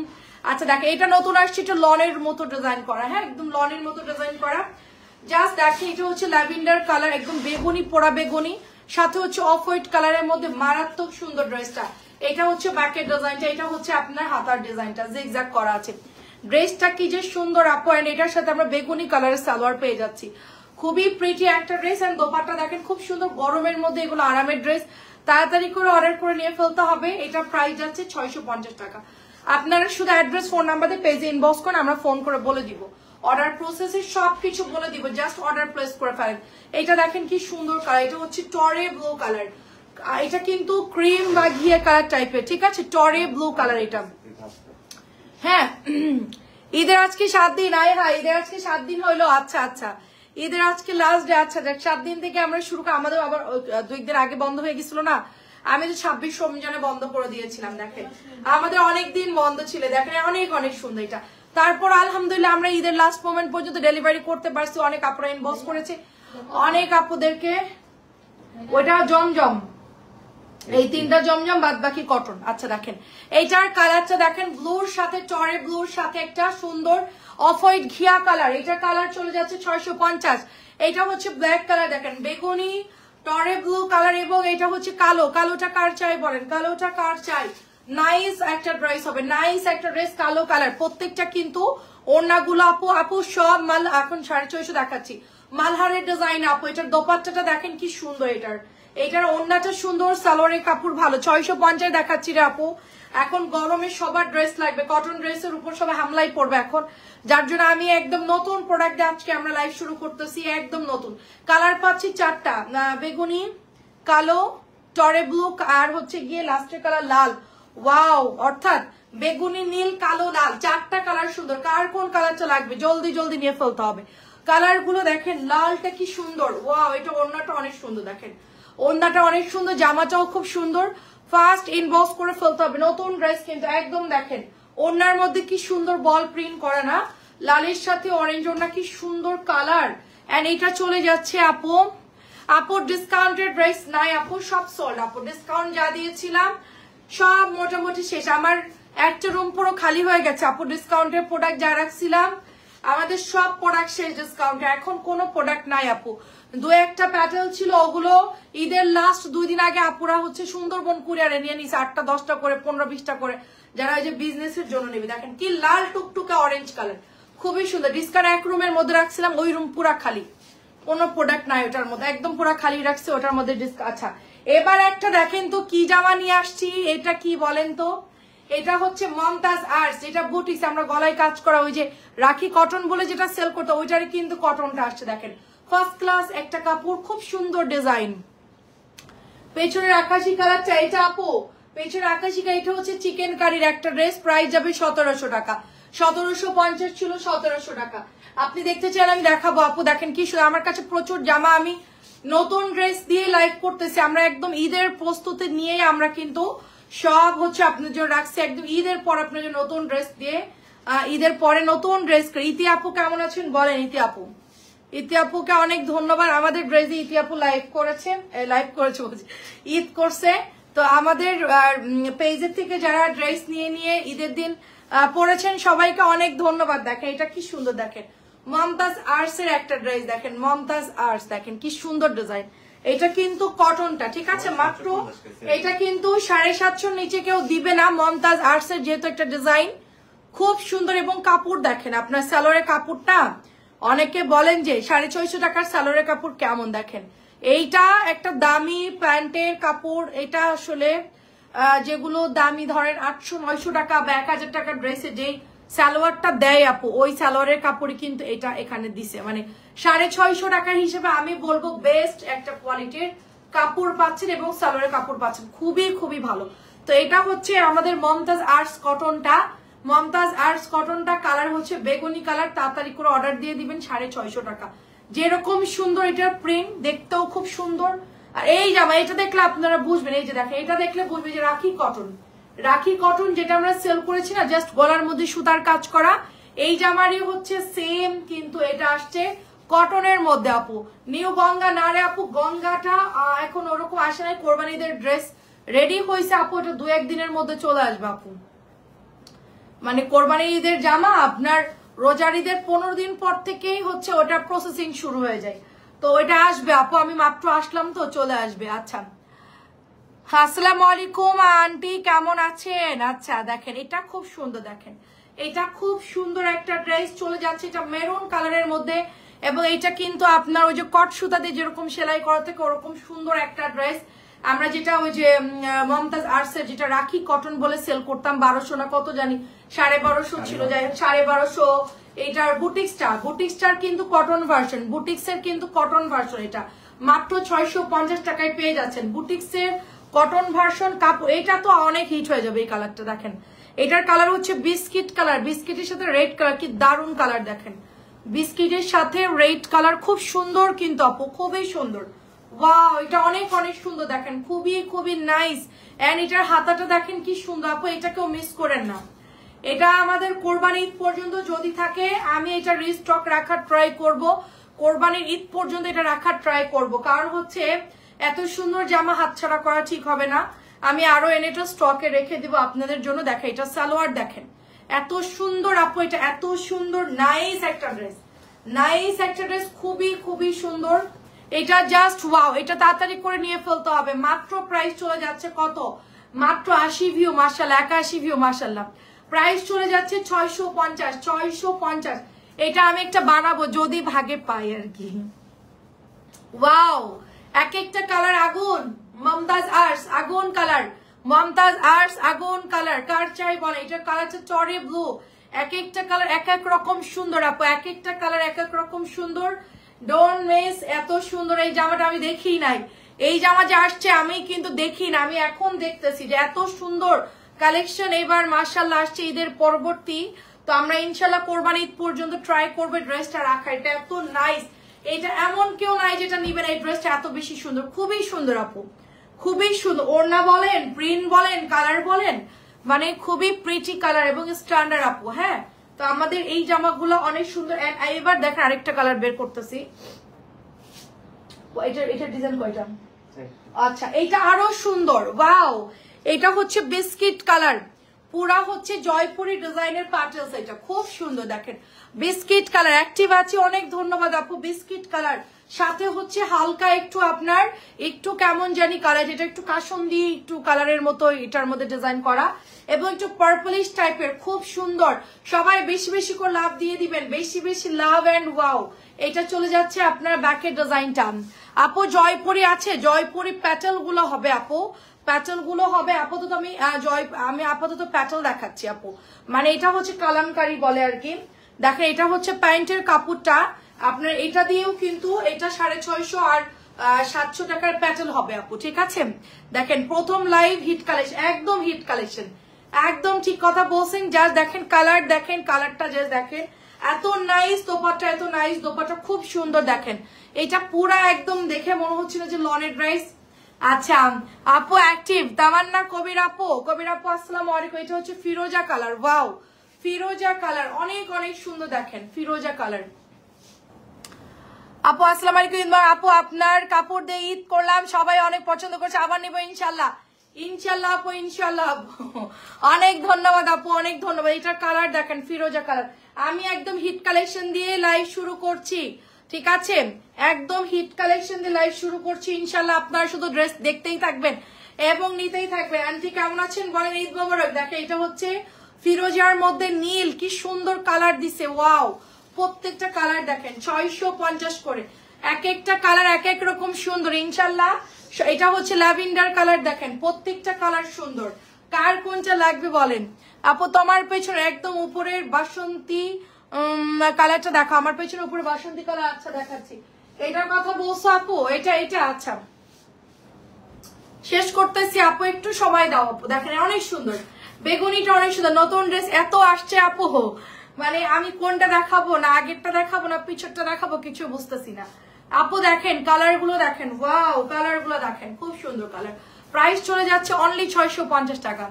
আচ্ছা দেখে এটা নতুন আসছে, এটা লনের মতো ডিজাইন করা, হ্যাঁ একদম লনের মতো ডিজাইন করা। জাস্ট দেখে এটা হচ্ছে ল্যাভেন্ডার কালার, একদম বেগুনি পোড়া বেগুনি, সাথে হচ্ছে অফ হোয়াইট কালারের মধ্যে মারাত্মক সুন্দর ড্রেসটা। এটা হচ্ছে ব্যাকের ডিজাইনটা, এটা হচ্ছে আপনার হাতার ডিজাইনটা জিগজ্যাগ করা আছে। ড্রেসটা কি যে সুন্দর আপু, এন্ড এটার সাথে আমরা বেগুনি কালারের সালোয়ার পেয়ে যাচ্ছি। খুবই প্রিটি একটা ড্রেস, এন্ড দোপাট্টা দেখেন খুব সুন্দর, গরমের মধ্যে এগুলো আরামের ড্রেস। তাড়াতাড়ি করে অর্ডার করে নিয়ে ফেলতে হবে। এটা প্রাইস যাচ্ছে 650 টাকা। আপনারা শুধু অ্যাড্রেস ফোন নাম্বার দিয়ে পেজে ইনবক্স করেন, আমরা ফোন করে বলে দিব, অর্ডার প্রসেসের সবকিছু বলে দিব, জাস্ট অর্ডার প্লেস করে ফেলেন। এটা দেখেন কি সুন্দর কালার, এটা হচ্ছে টরে ব্লু কালার, এটা কিন্তু ক্রিম বা ঘিয়ে কালার টাইপের, ঠিক আছে? টরে ব্লু কালার এটা। হ্যাঁ ঈদের আজকে 7 দিন, আয় হ্যাঁ ঈদের আজকে 7 দিন হইলো। আচ্ছা আচ্ছা ঈদের আজকে লাস্ট ডে। আচ্ছা দেখ 7 দিন থেকে আমরা শুরু করি, আমাদের আবার 2 দিন আগে বন্ধ হয়ে গেছিল না, আমি তো 26 রমজানে বন্ধ করে দিয়েছিলাম। দেখেন আমাদের অনেক দিন বন্ধ ছিল, দেখেন অনেক অনেক সুন্দর এটা। তারপর আলহামদুলিল্লাহ আমরা ঈদের লাস্ট মোমেন্ট পর্যন্ত ডেলিভারি করতে পারছি। অনেক আপুরা ইনবক্স করেছে, অনেক আপুদেরকে। ওইটা জমজম, এই 3টা জমজম, বাদ বাকি কটন। আচ্ছা দেখেন এইটার কালারটা দেখেন, ব্লুর সাথে টরে ব্লুর সাথে একটা সুন্দর অফ হোয়াইট ঘিয়া কালার, এটার কালার চলে যাচ্ছে 650। এটা হচ্ছে ব্ল্যাক কালার, দেখেন বেগুনি টরে ব্লু কালার, এবং এটা হচ্ছে কালো। কালোটা কার চাই বলেন, কালোটা কার চাই? নাইস একটা ড্রেস হবে, নাইস একটা ড্রেস, কালো কালার। প্রত্যেকটা কিন্তু ওড়নাগুলো আপু আপু সব মাল এখন 650 দেখাচ্ছি, মালহারের ডিজাইন আপু। এটার দোপাট্টাটা দেখেন কি সুন্দর, এটার ওড়নাটা সুন্দর, সালোয়ারের কাপড় ভালো। 650 দেখাচ্ছি রে আপু। এখন গরমে সবার ড্রেস লাগবে, কটন ড্রেসের উপর সবাই হামলাই পড়বে এখন, যার জন্য আমি একদম নতুন প্রোডাক্ট আজকে আমরা লাইভ শুরু করতেছি, একদম নতুন। কালার পাচ্ছি 4টা, বেগুনি, কালো, টরে ব্লু, আর হচ্ছে গিয়ে লাস্টের কালার লাল। ওয়াও, অর্থাৎ বেগুনি, নীল, কালো, লাল, 4টা কালার সুন্দর। কার কোন কালারটা লাগবে জলদি জলদি নিয়ে ফেলতে হবে। কালার গুলো দেখেন, লালটা কি সুন্দর, ওয়াও। এটা ওড়নাটা অনেক সুন্দর, দেখেন ওড়নাটা অনেক সুন্দর, জামাটাও খুব সুন্দর। ফার্স্ট ইনবক্স করে ফেলতে হবে, নতুন ড্রেস কিন্তু একদম। দেখেন ওড়নার মধ্যে কি সুন্দর বল প্রিন্ট করা না, লালের সাথে অরেঞ্জ ওড়না, কি সুন্দর কালার। এন্ড এটা চলে যাচ্ছে আপু, আপুর ডিসকাউন্টেড ড্রেস নাই আপু, সব সোল্ড আপু। ডিসকাউন্ট যা দিয়েছিলাম সব মোটামুটি শেষ, আমার একটা রুম পুরো খালি হয়ে গেছে আপু। ডিসকাউন্টের প্রোডাক্ট যা রাখছিলাম আমাদের সব প্রোডাক্ট শেষ ডিসকাউন্টে, এখন কোনো প্রোডাক্ট নাই আপু। 2-1টা প্যাটেল ছিল, ওগুলো ঈদের লাস্ট 2 দিন আগে আপুরা হচ্ছে সুন্দরবন কুরিয়ারে নিয়ে নিছে, 8টা 10টা করে 15-20টা করে, যারা এই যে বিজনেসের জন্য নেবে। দেখেন কি লাল টুকটুকা অরেঞ্জ কালার, খুবই সুন্দর। ডিসকাউন্ট এক রুমের মধ্যে রাখছিলাম, ওই রুম পুরা খালি, কোনো প্রোডাক্ট নাই ওটার মধ্যে, একদম পুরা খালি রাখছে ওটার মধ্যে ডিসকাউন্ট। আচ্ছা এবার একটা দেখেন তো কি জামা নিয়ে আসছি, এটা কি বলেন তো? এটা হচ্ছে মমতাজ আর্টস, এটা বুটিক্স, আমরা গলায় কাজ করা ওই যে রাখি কটন বলে যেটা সেল করতে, ওইটারই কিন্তু কটনটা আসছে। দেখেন ফার্স্ট ক্লাস একটা কাপড়, খুব সুন্দর ডিজাইন। পেছনের আকাশি কালারটা এটা আপু, পেছনের আকাশি কালার, এটা হচ্ছে চিকেন কারির একটা ড্রেস, প্রাইস যাবে 1700 টাকা। 1750 ছিল, 1700 টাকা। আপনি দেখতে চাইলে আমি দেখাবো আপু। দেখেন কি আমার কাছে প্রচুর জামা, আমি নতুন ড্রেস দিয়ে লাইভ করতেছি। আমরা একদম ঈদের প্রস্তুতি নিয়ে আমরা কিন্তু সব হচ্ছে আপনার জন্য রাখছি, একদম ঈদের পর আপনার জন্য নতুন ড্রেস দিয়ে, ঈদের পরে নতুন ড্রেস। ইতি আপু কেমন আছেন বলেন? ইতি আপু, ইতি আপুকে অনেক ধন্যবাদ, আমাদের ড্রেসে ইতি আপু লাইভ করেছে বলছি ঈদ করছে, তো তো আমাদের পেজের থেকে যারা ড্রেস নিয়ে ঈদের দিন পরেছেন সবাইকে অনেক ধন্যবাদ। দেখেন এটা কি সুন্দর, দেখেন মমতাজ আর্টস এর একটা ড্রেস, দেখেন মমতাজ আর্টস, দেখেন কি সুন্দর ডিজাইন। এটা কিন্তু কটনটা, ঠিক আছে, মাত্র এটা কিন্তু 750 নিচে কেউ দিবে না। মমতাজ আর্টস এর যেহেতু একটা ডিজাইন খুব সুন্দর, এবং কাপড় দেখেন আপনার সালোয়ারের কাপড়টা, অনেকে বলেন যে 650 টাকার সালোয়ারের কাপড় কেমন, দেখেন এইটা একটা দামি প্যান্টের কাপড়। এটা আসলে যেগুলো দামি ধরেন 800-900 টাকা বা 1000 টাকার ড্রেসে যেই সালোয়ারটা দেয় আপু, ওই সালোয়ারের কাপড়ই কিন্তু এটা এখানে দিছে, মানে 650 টাকার হিসেবে আমি বলবো বেস্ট একটা কোয়ালিটির কাপড় পাচ্ছেন এবং সালোয়ারের কাপড় পাচ্ছেন, খুবই খুবই ভালো। তো এটা হচ্ছে আমাদের মমতাজ আর্টস কটনটা। মমতাজ আর্টস কটনটা কালার হচ্ছে বেগুনি কালার। তাড়াতাড়ি করে অর্ডার দিয়ে দিবেন, 650 টাকা। যেরকম সুন্দর এটার প্রিন্ট, দেখতেও খুব সুন্দর। আর এই জামা এটা দেখলে আপনারা বুঝবেন, এই যে দেখেন এটা দেখলে বুঝবেন যে রাখি কটন। রাখি কটন যেটা আমরা সেল করেছি না, জাস্ট গলার মধ্যে সুতার কাজ করা, এই জামারই হচ্ছে সেম, কিন্তু এটা আসছে কটনের মধ্যে আপু। নিউ গঙ্গা না রে আপু, গঙ্গাটা এখন ওরকম আসে নাই। কোরবানিদের ড্রেস রেডি হয়েছে আপু, এটা 2-1 দিনের মধ্যে চলে আসবে আপু। মানে কোরবানি ঈদের জামা আপনার রোজার ঈদের 15 দিন পর থেকেই হচ্ছে ওটা প্রসেসিং শুরু হয়ে যায়। তো ওইটা আসবে আপু, আমি মাত্র আসলাম তো চলে আসবে। আচ্ছা, আসসালামু আলাইকুম আন্টি, কেমন আছেন? আচ্ছা দেখেন এটা খুব সুন্দর, দেখেন এটা খুব সুন্দর একটা ড্রেস চলে যাচ্ছে, এটা মেরুন কালারের মধ্যে, এবং এটা কিন্তু আপনার ওই যে কট সুতা দিয়ে যেরকম সেলাই করা থেকে ওরকম সুন্দর একটা ড্রেস। আমরা যেটা ওই যে মমতাজ আর্টসের যেটা রাখি কটন বলে সেল করতাম 1200 না কত জানি, 1250 ছিল, যাই হোক 1250। এটার বুটিক্সটার কিন্তু কটন ভার্সন, বুটিক্সের কিন্তু কটন ভার্সন, এটা মাত্র 650 টাকায় পেয়ে যাচ্ছেন বুটিক্সের কটন ভার্সন কাপড়। এটা তো অনেক হিট হয়ে যাবে এই কালারটা, দেখেন এটার কালার হচ্ছে বিস্কিট কালার, বিস্কিটের সাথে রেড কালার, কি দারুণ কালার, দেখেন বিস্কিটের সাথে রেড কালার, খুব সুন্দর কিন্তু আপু, খুবই সুন্দর। ওয়াও, এটা অনেক অনেক সুন্দর, দেখেন খুবই খুবই নাইস। এন্ড এটার হাতাটা দেখেন কি সুন্দর আপু, এটা কেউ মিস করেন না। এটা আমাদের কোরবানি ঈদ পর্যন্ত যদি থাকে, আমি এটা রিস্টক রাখার ট্রাই করব, কোরবানির ঈদ পর্যন্ত এটা রাখার ট্রাই করব, কারণ হচ্ছে এত সুন্দর জামা হাতছাড়া করা ঠিক হবে না। আমি আরো এনে এটা স্টকে রেখে দিব আপনাদের জন্য। দেখেন এটা সালোয়ার, দেখেন এত সুন্দর আপু, এটা এত সুন্দর, নাইস একটা ড্রেস, নাইস একটা ড্রেস, খুবই খুবই সুন্দর। এটা জাস্ট ওয়াও, এটা তাড়াতাড়ি করে নিয়ে ফেলতে হবে। মাত্র প্রাইস চলে যাচ্ছে কত, মাত্র 80 ভিউ, মাশাআল্লাহ 81 ভিউ, মাশাআল্লাহ। প্রাইস চলে যাচ্ছে 650, 650। এটা আমি একটা বানাবো যদি ভাগে পাই আর কি। ওয়াও, এক একটা কালার আগুন, মমতাজ আর্টস আগুন কালার, মমতাজ আর্টস আগুন কালার, কার চাই বলে। এটার কালার হচ্ছে টরে ব্লু, এক একটা কালার এক এক রকম সুন্দর আপু, এক একটা কালার এক এক রকম সুন্দর। ডোন্ট মিস, এত সুন্দর এই জামাটা আমি দেখি নাই, এই জামা যে আসছে আমি কিন্তু দেখি না, আমি এখন দেখতেছি যে এত সুন্দর কালেকশন এবার মাশাআল্লাহ আসছে ঈদের পরবর্তী। তো আমরা ইনশাআল্লাহ কোরবানি ঈদ পর্যন্ত ট্রাই করবো ড্রেসটা রাখা। এটা এত নাইস, এটা এমন কেউ নাই যেটা নিবেন, এই ড্রেসটা এত বেশি সুন্দর, খুবই সুন্দর আপু, খুবই সুন্দর। ওড়না বলেন, প্রিন্ট বলেন, কালার বলেন, মানে খুবই প্রিটি কালার এবং স্ট্যান্ডার্ড আপু। হ্যাঁ, তো আমাদের এই জামাগুলো অনেক সুন্দর। এবার দেখেন আরেকটা কালার বের করতেছি, এটা ডিজাইন কয়টা, আচ্ছা এইটা আরো সুন্দর। ওয়াও, এটা হচ্ছে বিস্কিট কালার, পুরা হচ্ছে জয়পুরি ডিজাইনের প্যাটেলস, এটা খুব সুন্দর, দেখেন বিস্কিট কালার। অ্যাক্টিভ আছে, অনেক ধন্যবাদ আপু। বিস্কিট কালার সাথে হচ্ছে হালকা একটু আপনার একটু কেমন জানি কালার, এটা একটু কাসন্দি একটু কালারের মতো এটার মধ্যে ডিজাইন করা, এবং একটু পার্পলিশ টাইপের, খুব সুন্দর। সবাই বেশি বেশি করে লাভ দিয়ে দিবেন, বেশি বেশি লাভ। এন্ড ওয়াও, এটা চলে যাচ্ছে আপনার ব্যাকের ডিজাইনটা আপু। জয়পুরি আছে, জয়পুরি প্যাটেল গুলো হবে আপু, প্যাটেল গুলো হবে। আপাতত আমি আপাতত প্যাটেল দেখাচ্ছি আপু, মানে এটা হচ্ছে কালামকারি বলে আর কি। দেখেন এটা হচ্ছে প্যান্টের কাপড়টা আপনার, এটা দিয়েও কিন্তু এটা 650 আর 700 টাকার প্যাটেল হবে আপু, ঠিক আছে। দেখেন প্রথম লাইভ হিট কালেকশন, একদম হিট কালেকশন, একদম ঠিক কথা বলছেন। জাস্ট দেখেন কালার, দেখেন কালারটা জাস্ট দেখেন, এত নাইস দোপাট্টা, এত নাইস দোপাট্টা, খুব সুন্দর। দেখেন এটা পুরা একদম দেখে মনে হচ্ছিল যে লনের ড্রেস। আচ্ছা আপু অ্যাক্টিভ তামান্না কবির আপু, কবির আপু আসসালামু আলাইকুম। এটা হচ্ছে ফিরোজা কালার, ওয়াও ফিরোজা কালার, অনেক অনেক সুন্দর, দেখেন ফিরোজা কালার। আপু আসসালামু আলাইকুম। আপু আপনার কাপড় দিয়ে ঈদ করলাম, সবাই অনেক পছন্দ করছে, আবার নিবো ইনশাল্লাহ, ইনশাল্লাহ আপু, ইনশাল্লাহ আপু। অনেক ধন্যবাদ আপু, অনেক ধন্যবাদ। এটার কালার দেখেন ফিরোজা কালার। আমি একদম হিট কালেকশন দিয়ে লাইভ শুরু করছি, ঠিক আছে? একদম হিট কালেকশন দিয়ে লাইভ শুরু করছি। ইনশাল্লাহ আপনারা শুধু ড্রেস দেখতেই থাকবেন এবং নিতেই থাকবেন। আন্টি কেমন আছেন বলেন? ঈদ মোবারক। দেখে এটা হচ্ছে ফিরোজার মধ্যে নীল, কি সুন্দর কালার দিছে, ওয়াও। প্রত্যেকটা কালার দেখেন 650 করে, এক একটা কালার এক এক রকম সুন্দর। ইনশাল্লাহ এটা হচ্ছে ল্যাভেন্ডার কালার, দেখেন প্রত্যেকটা কালার সুন্দর। কার কোনটা লাগবে বলেন? আপু তোমার পেছনে একদম উপরের বাসন্তী কালারটা দেখো, আমার পেছনে উপরে বাসন্তী কালার। আচ্ছা দেখাচ্ছি, এটার কথা বলছো আপু? এটা আচ্ছা শেষ করতেছি আপু, একটু সময় দাও আপু। দেখেন অনেক সুন্দর, বেগুনিটা অনেক সুন্দর। নতুন ড্রেস এত আসছে আপু, মানে আমি কোনটা দেখাবো, না আগেরটা দেখাবো না পিছরটা দেখাবো, কিছু বুঝতেছি না আপু। দেখেন কালার গুলো দেখেন, ওয়াও কালার গুলো দেখেন, খুব সুন্দর কালার। প্রাইস চলে যাচ্ছে অনলি 650 টাকা,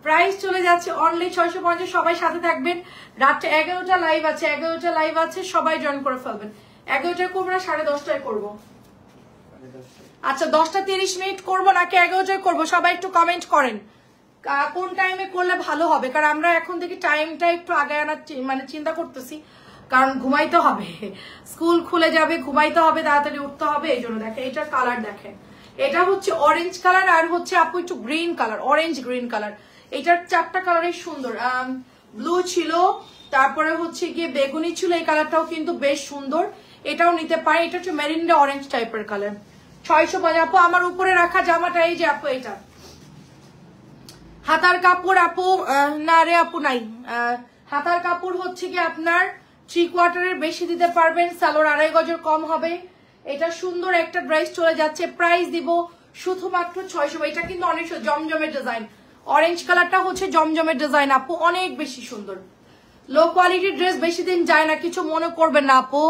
প্রাইস চলে যাচ্ছে অনলি 650। সবাই সাথে থাকবেন। রাত্রে 11টা লাইভ আছে, 11টা লাইভ আছে, সবাই জয়েন করে ফেলবেন। 11টায় করবো না 10:30টায় করবো? আচ্ছা 10টা 30 মিনিট করবো নাকি 11টায় করবো? সবাই একটু কমেন্ট করেন কোন টাইমে করলে ভালো হবে, কারণ আমরা এখন থেকে টাইমটা একটু আগে আনার মানে চিন্তা করতেছি, কারণ ঘুমাইতে হবে, স্কুল খুলে যাবে, ঘুমাইতে হবে, তাড়াতাড়ি উঠতে হবে, এই জন্য। দেখেন এটার কালার দেখেন, এটা হচ্ছে অরেঞ্জ কালার আর হচ্ছে আপু একটু green colour, orange green colour. এটার চারটা কালারই সুন্দর, ব্লু ছিল, তারপরে হচ্ছে গিয়ে বেগুনি ছিল, এই কালারটাও কিন্তু বেশ সুন্দর, এটাও নিতে পারে। এটা হচ্ছে মেরিন্ডা অরেঞ্জ টাইপের কালার। 650 আপু। আমার উপরে রাখা জামাটা এই যে আপু, এটা হাতার কাপড় আপু, না রে আপু নাই। হাতার কাপড় হচ্ছে কি আপনার 3/4 বেশি দিতে পারবেন, সালোয়ার 2.5 গজের কম হবে। এটা সুন্দর একটা ড্রেস চলে যাচ্ছে, প্রাইস দিব শুধুমাত্র 600। এটা কিন্তু অনেক জমজমের ডিজাইন, অরেঞ্জ কালারটা হচ্ছে জমজমের ডিজাইন আপু, অনেক বেশি সুন্দর। লো কোয়ালিটির ড্রেস বেশি দিন যায় না, কিছু মনে করবেন না আপু।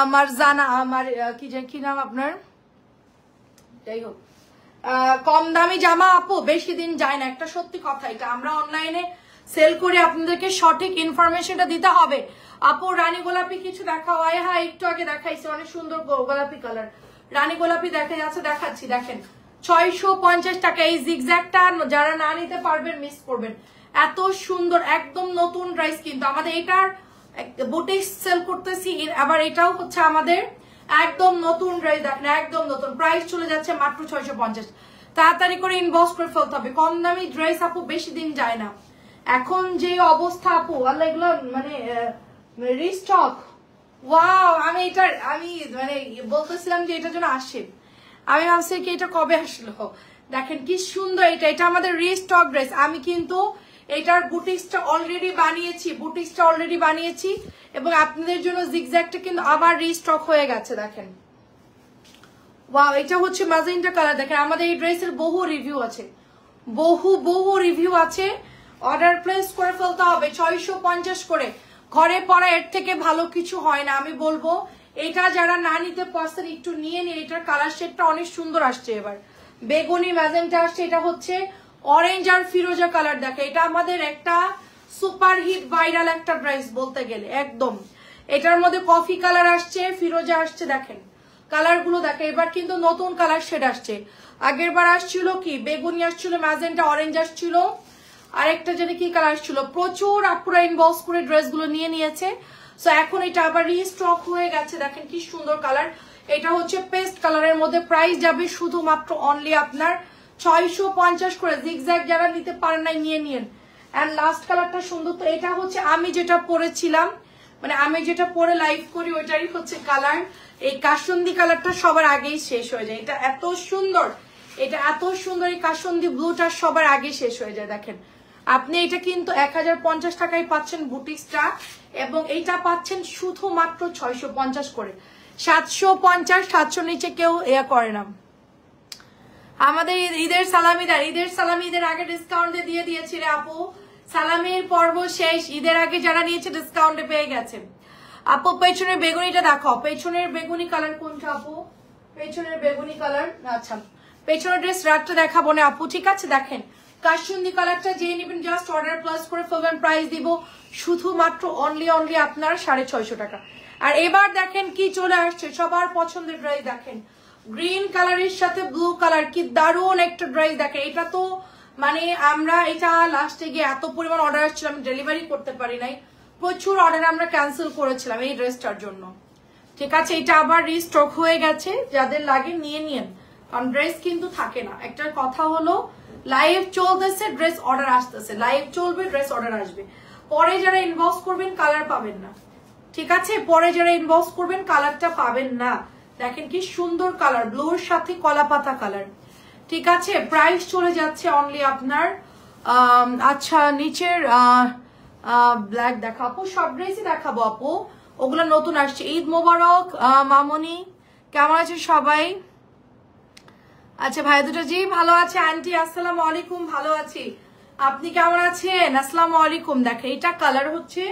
আমার জানা, আমার কি নাম আপনার, যাই হোক, কম দামি জামা আপু বেশি দিন যায় না, একটা সত্যি কথা। এটা আমরা অনলাইনে সেল করে আপনাদেরকে সঠিক ইনফরমেশনটা দিতে হবে আপু। রানী গোলাপি কিছু দেখা হয়, হ্যাঁ একটু আগে দেখাইছে, অনেক সুন্দর গোলাপি কালার, রানী গোলাপি দেখা যাচ্ছে, দেখাচ্ছি দেখেন 650 টাকা। এই জিগজ্যাগটা যারা না নিতে পারবেন মিস করবেন, এত সুন্দর একদম নতুন ড্রেস। কিন্তু আমাদের এটার বুটিক সেল করতেছি, আবার এটাও হচ্ছে আমাদের একদম নতুন ড্রেস, দেখেন একদম নতুন। প্রাইস চলে যাচ্ছে মাত্র 650। তাড়াতাড়ি করে ইনবক্স করে ফেলতে হবে, কম দামি ড্রেস আপু বেশি দিন যায় না। এখন যে অবস্থা আপু, আল্লাহ, এগুলো মানে রিস্টক। ওয়াও, আমি মানে বলতেছিলাম যে এটার জন্য আসে, আমি ভাবছি কি এটা কবে আসলো। দেখেন কি সুন্দর, এটা আমাদের রিস্টক ড্রেস। আমি কিন্তু এটার বুটিক্সটা অলরেডি বানিয়েছি, এবং আপনাদের জন্য জিগজ্যাগটা কিন্তু আবার রিস্টক হয়ে গেছে। দেখেন ওয়াও, এটা হচ্ছে ম্যাজেন্টা কালার। দেখেন আমাদের এই ড্রেসের বহু রিভিউ আছে, বহু রিভিউ আছে। অর্ডার প্লেস করে ফেলতে হবে 650 করে। ঘরে পরা এর থেকে ভালো কিছু হয় না, আমি বলবো। এটা যারা না নিতে পারছেন একটু নিয়ে নিন। এটার কালার শেডটা অনেক সুন্দর আসছে, এবার বেগুনি ম্যাজেন্টা আসছে, এটা হচ্ছে অরেঞ্জ আর ফিরোজা কালার। দেখে এটা আমাদের একটা সুপার হিট ভাইরাল একটা ড্রেস বলতে গেলে একদম। এটার মধ্যে কফি কালার আসছে, ফিরোজা আসছে, দেখেন কালার গুলো দেখে। এবার কিন্তু নতুন কালার শেড আসছে, আগের বার আসছিল কি বেগুনি আসছিল, ম্যাজেন্টা অরেঞ্জ আসছিল, আরেকটা জানি কি কালার আসছিল। প্রচুর আপুরা ইনবক্স করে ড্রেস গুলো নিয়ে নিয়েছে, সো এখন এটা আবার রিস্টক হয়ে গেছে। দেখেন কি সুন্দর কালার, এটা হচ্ছে পেস্ট কালারের মধ্যে। প্রাইস যাবে শুধুমাত্র অনলি আপনার 650 করে। জিগজ্যাগ যারা নিতে পারেন না নিয়ে নিন। এন্ড লাস্ট কালারটা সুন্দর, তো এটা হচ্ছে আমি যেটা পরেছিলাম, মানে আমি যেটা পরে লাইভ করি ওইটারই হচ্ছে কালার। এই কাসুন্দি কালারটা সবার আগেই শেষ হয়ে যায়, এটা এত সুন্দর, এই কাসুন্দি ব্লুটা সবার আগে শেষ হয়ে যায়। দেখেন আপনি এটা কিন্তু 1050 টাকায় পাচ্ছেন বুটিক্সটা, এবং এইটা পাচ্ছেন শুধুমাত্র 650 করে। 750, 700 নিচে কেউ করে না। আমাদের ঈদের সালামি ঈদের আগে ডিসকাউন্টে দিয়ে দিয়েছি রে আপু। সালামির পর্ব শেষ, ঈদের আগে যারা নিয়েছে ডিসকাউন্টে পেয়ে গেছে। আপু পেছনের বেগুনিটা দেখাও, পেছনের বেগুনি কালার কোনটা আপু? পেছনের বেগুনি কালার, আচ্ছা পেছনের ড্রেস রাতটা দেখাবো না আপু, ঠিক আছে। দেখেন কাশুন্দি কালারটা যে নেবেন জাস্ট অর্ডার প্লাস করে ফেলবেন। প্রাইস দিব শুধুমাত্র অনলি আপনার 650 টাকা। আর এবার দেখেন কি চলে আসছে, সবার পছন্দের ড্রেস। দেখেন গ্রিন কালারের সাথে ব্লু কালার, কি দারুণ একটা ড্রেস। দেখেন এটা তো মানে আমরা এটা লাস্টে গিয়ে এত পরিমাণ অর্ডার আসছিল, আমি ডেলিভারি করতে পারি নাই, প্রচুর অর্ডার আমরা ক্যান্সেল করেছিলাম এই ড্রেসটার জন্য। ঠিক আছে, এটা আবার রিস্টক হয়ে গেছে, যাদের লাগে নিয়ে নিন, কারণ ড্রেস কিন্তু থাকে না। একটা কথা হলো লাইভ চলতেছে, ড্রেস অর্ডার আসতেছে, লাইভ চলবে, ড্রেস অর্ডার আসবে। পরে যারা ইনবক্স করবেন কালার পাবেন না, ঠিক আছে, পরে যারা ইনবক্স করবেন কালারটা পাবেন না। দেখেন কি সুন্দর কালার, ব্লুর সাথে কলা পাতা কালার। ঠিক আছে, প্রাইস চলে যাচ্ছে অনলি আপনার আচ্ছা নিচের ব্ল্যাক দেখাবো, সব ড্রেসই দেখাবো আপু, ওগুলো নতুন আসছে। ঈদ মোবারক মামনি, কেমন আছে সবাই? আচ্ছা ভাই দুটো জি ভালো আছে। আন্টি আসসালামু আলাইকুম, ভালো আছি, আপনি কেমন আছেন? আসসালামু আলাইকুম। দেখেন এটা কালার হচ্ছে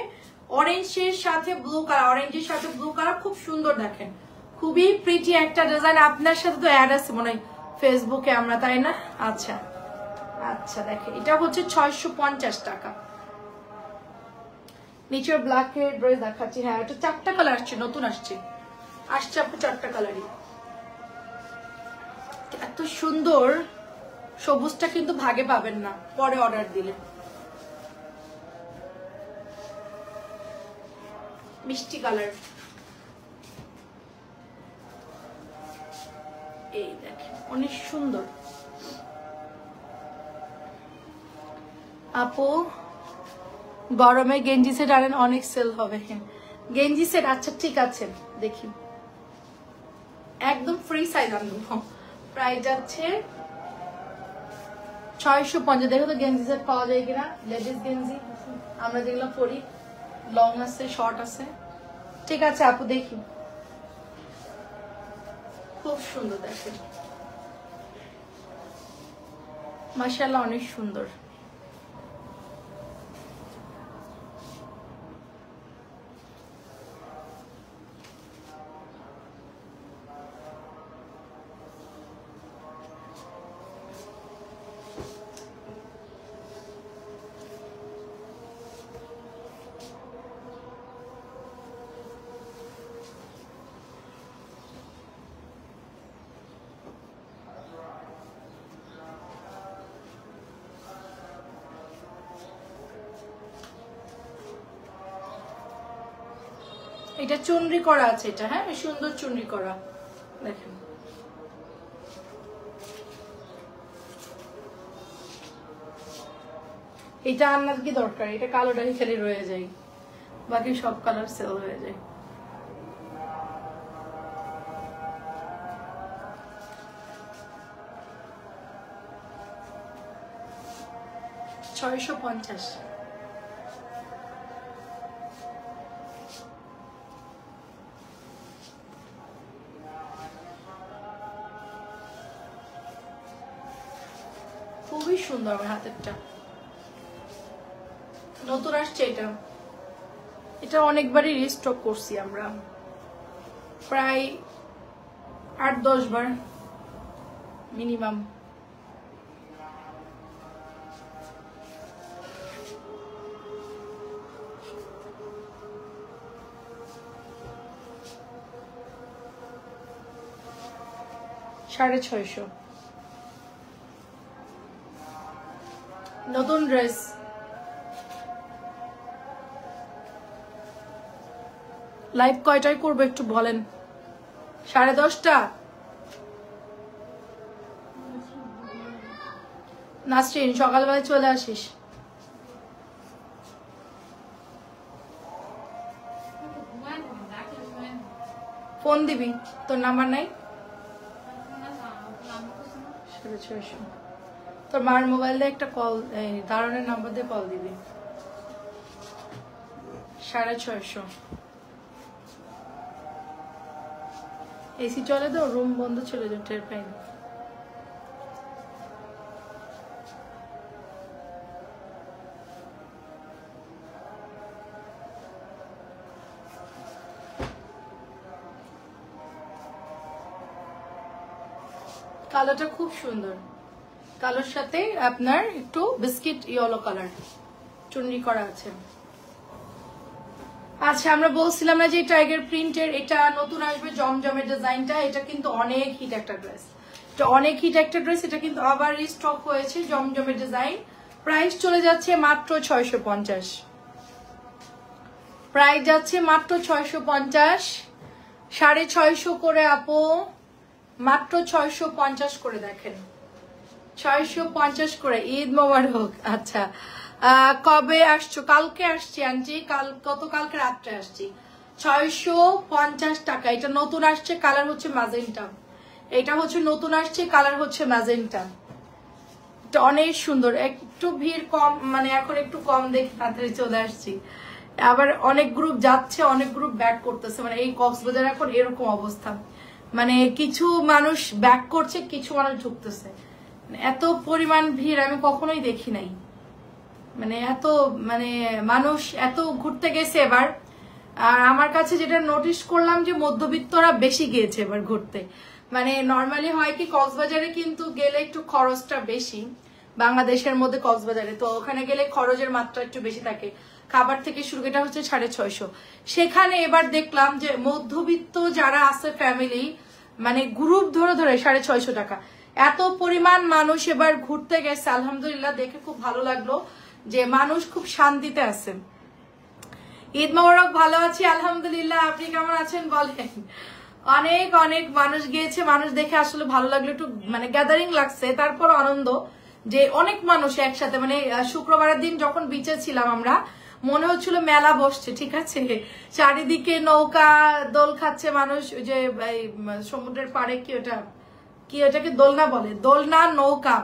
অরেঞ্জের সাথে ব্লু কালার, অরেঞ্জের সাথে ব্লু কালার, খুব সুন্দর। দেখেন খুবই প্রিটি একটা ডিজাইন। আপনার সাথে তো অ্যাড আছে মনে হয় ফেসবুকে আমরা, তাই না? আচ্ছা আচ্ছা, দেখেন এটা হচ্ছে 650 টাকা। নিচের ব্ল্যাকের ড্রেস দেখাচ্ছি। হ্যাঁ এটা 4টা কালার আসছে, নতুন আসছে আপু, 4টা কালারই এত সুন্দর। সবুজটা কিন্তু ভাগে পাবেন না, পরে অর্ডার দিলে। মিষ্টি কালার, এই দেখেন অনেক সুন্দর। আপু গরমে গেঞ্জি সেট আনেন, অনেক সেল হবে। হ্যাঁ গেঞ্জি সেট, আচ্ছা ঠিক আছে দেখি, একদম ফ্রি সাইজ আনবো। প্রাইস যাচ্ছে 650। দেখো তো গেঞ্জি সেট পাওয়া যায় কিনা, লেডিস গেঞ্জি আমরা যেগুলো পরি, লং আছে শর্ট আছে। ঠিক আছে আপু দেখি, খুব সুন্দর। দেখেন মাশাআল্লাহ অনেক সুন্দর। এটা চুনরি করা আছে, এটা হ্যাঁ সুন্দর চুনরি করা। দেখেন এটা আনার কি দরকার, এটা কালোটাই খালি রয়ে যায়, বাকি সব কালার সেল হয়ে যায়। $650। খুবই সুন্দর আমার হাতেরটা, নতুন আসছে এটা। এটা অনেকবারই রিস্টক করছি আমরা, প্রায় 8-10 বার মিনিমাম। $650 নতুন ড্রেস। লাইভ কয়টায় করবো একটু বলেন? 10:30টা। নাসরিন সকালবেলায় চলে আসিস। ফোন দিবি, তোর নাম্বার নাই? 650। তোর মার মোবাইল দিয়ে একটা কল, দারুণের নাম্বার দিয়ে কল দিবি। 650। এসি চলে তো, রুম বন্ধ ছিল যে টের পাইনি। কালোটা খুব সুন্দর, কালোর সাথে আপনার একটু বিস্কিট ইয়েলো কালার চুনরি করা আছে। আচ্ছা আমরা বলছিলাম না যে টাইগার প্রিন্টের এটা নতুন আসবে জমজমের ডিজাইনটা, এটা কিন্তু অনেক হিট একটা ড্রেস, এটা অনেক হিট একটা ড্রেস, এটা কিন্তু আবার রিস্টক হয়েছে জমজমের ডিজাইন। প্রাইস চলে যাচ্ছে মাত্র 650, প্রাইস যাচ্ছে মাত্র 650, 650 করে আপু, মাত্র 650 করে দেখেন, 650 করে। ঈদ মোবারক। আচ্ছা কবে আসছো? কালকে আসছি আন্টি, গতকালকে রাত্রে আসছি। 650 টাকা, এটা নতুন আসছে, কালার হচ্ছে ম্যাজেন্টা, এটা হচ্ছে নতুন আসছে, কালার হচ্ছে ম্যাজেন্টা, এটা অনেক সুন্দর। একটু ভিড় কম, মানে এখন একটু কম দেখে তাড়াতাড়ি চলে আসছি। আবার অনেক গ্রুপ যাচ্ছে, অনেক গ্রুপ ব্যাক করতেছে, মানে এই কক্সবাজার এখন এরকম অবস্থা, মানে কিছু মানুষ ব্যাক করছে, কিছু মানুষ ঢুকতেছে, এত পরিমাণ ভিড় আমি কখনোই দেখি নাই, মানে এত মানে মানুষ এত ঘুরতে গেছে এবার। আর আমার কাছে যেটা নোটিস করলাম যে মধ্যবিত্তরা বেশি গিয়েছে এবার ঘুরতে, মানে নর্মালি হয় কি কক্সবাজারে কিন্তু গেলে একটু খরচটা বেশি, বাংলাদেশের মধ্যে কক্সবাজারে তো ওখানে গেলে খরচের মাত্রা একটু বেশি থাকে, খাবার থেকে শুরু, এটা হচ্ছে 650। সেখানে এবার দেখলাম যে মধ্যবিত্ত যারা আছে ফ্যামিলি, মানে গ্রুপ ধরে ধরে 650 টাকা, এত পরিমাণ মানুষ এবার ঘুরতে গেছে। আলহামদুলিল্লাহ, দেখে খুব ভালো লাগলো যে মানুষ খুব শান্তিতে আছে। ঈদ মোবারক। ভালো আছি আলহামদুলিল্লাহ, আপনি কেমন আছেন বলেন? অনেক অনেক মানুষ গিয়েছে, মানুষ দেখে আসলে ভালো লাগলো, একটু মানে গ্যাদারিং লাগছে, তারপর আনন্দ যে অনেক মানুষ একসাথে, মানে শুক্রবারের দিন যখন বিচে ছিলাম আমরা, মনে হচ্ছিল মেলা বসছে, ঠিক আছে, চারিদিকে নৌকা দোল খাচ্ছে মানুষ, ওই যে সমুদ্রের পাড়ে কি ওটাকে দোলনা বলে, দোলনা নৌকা,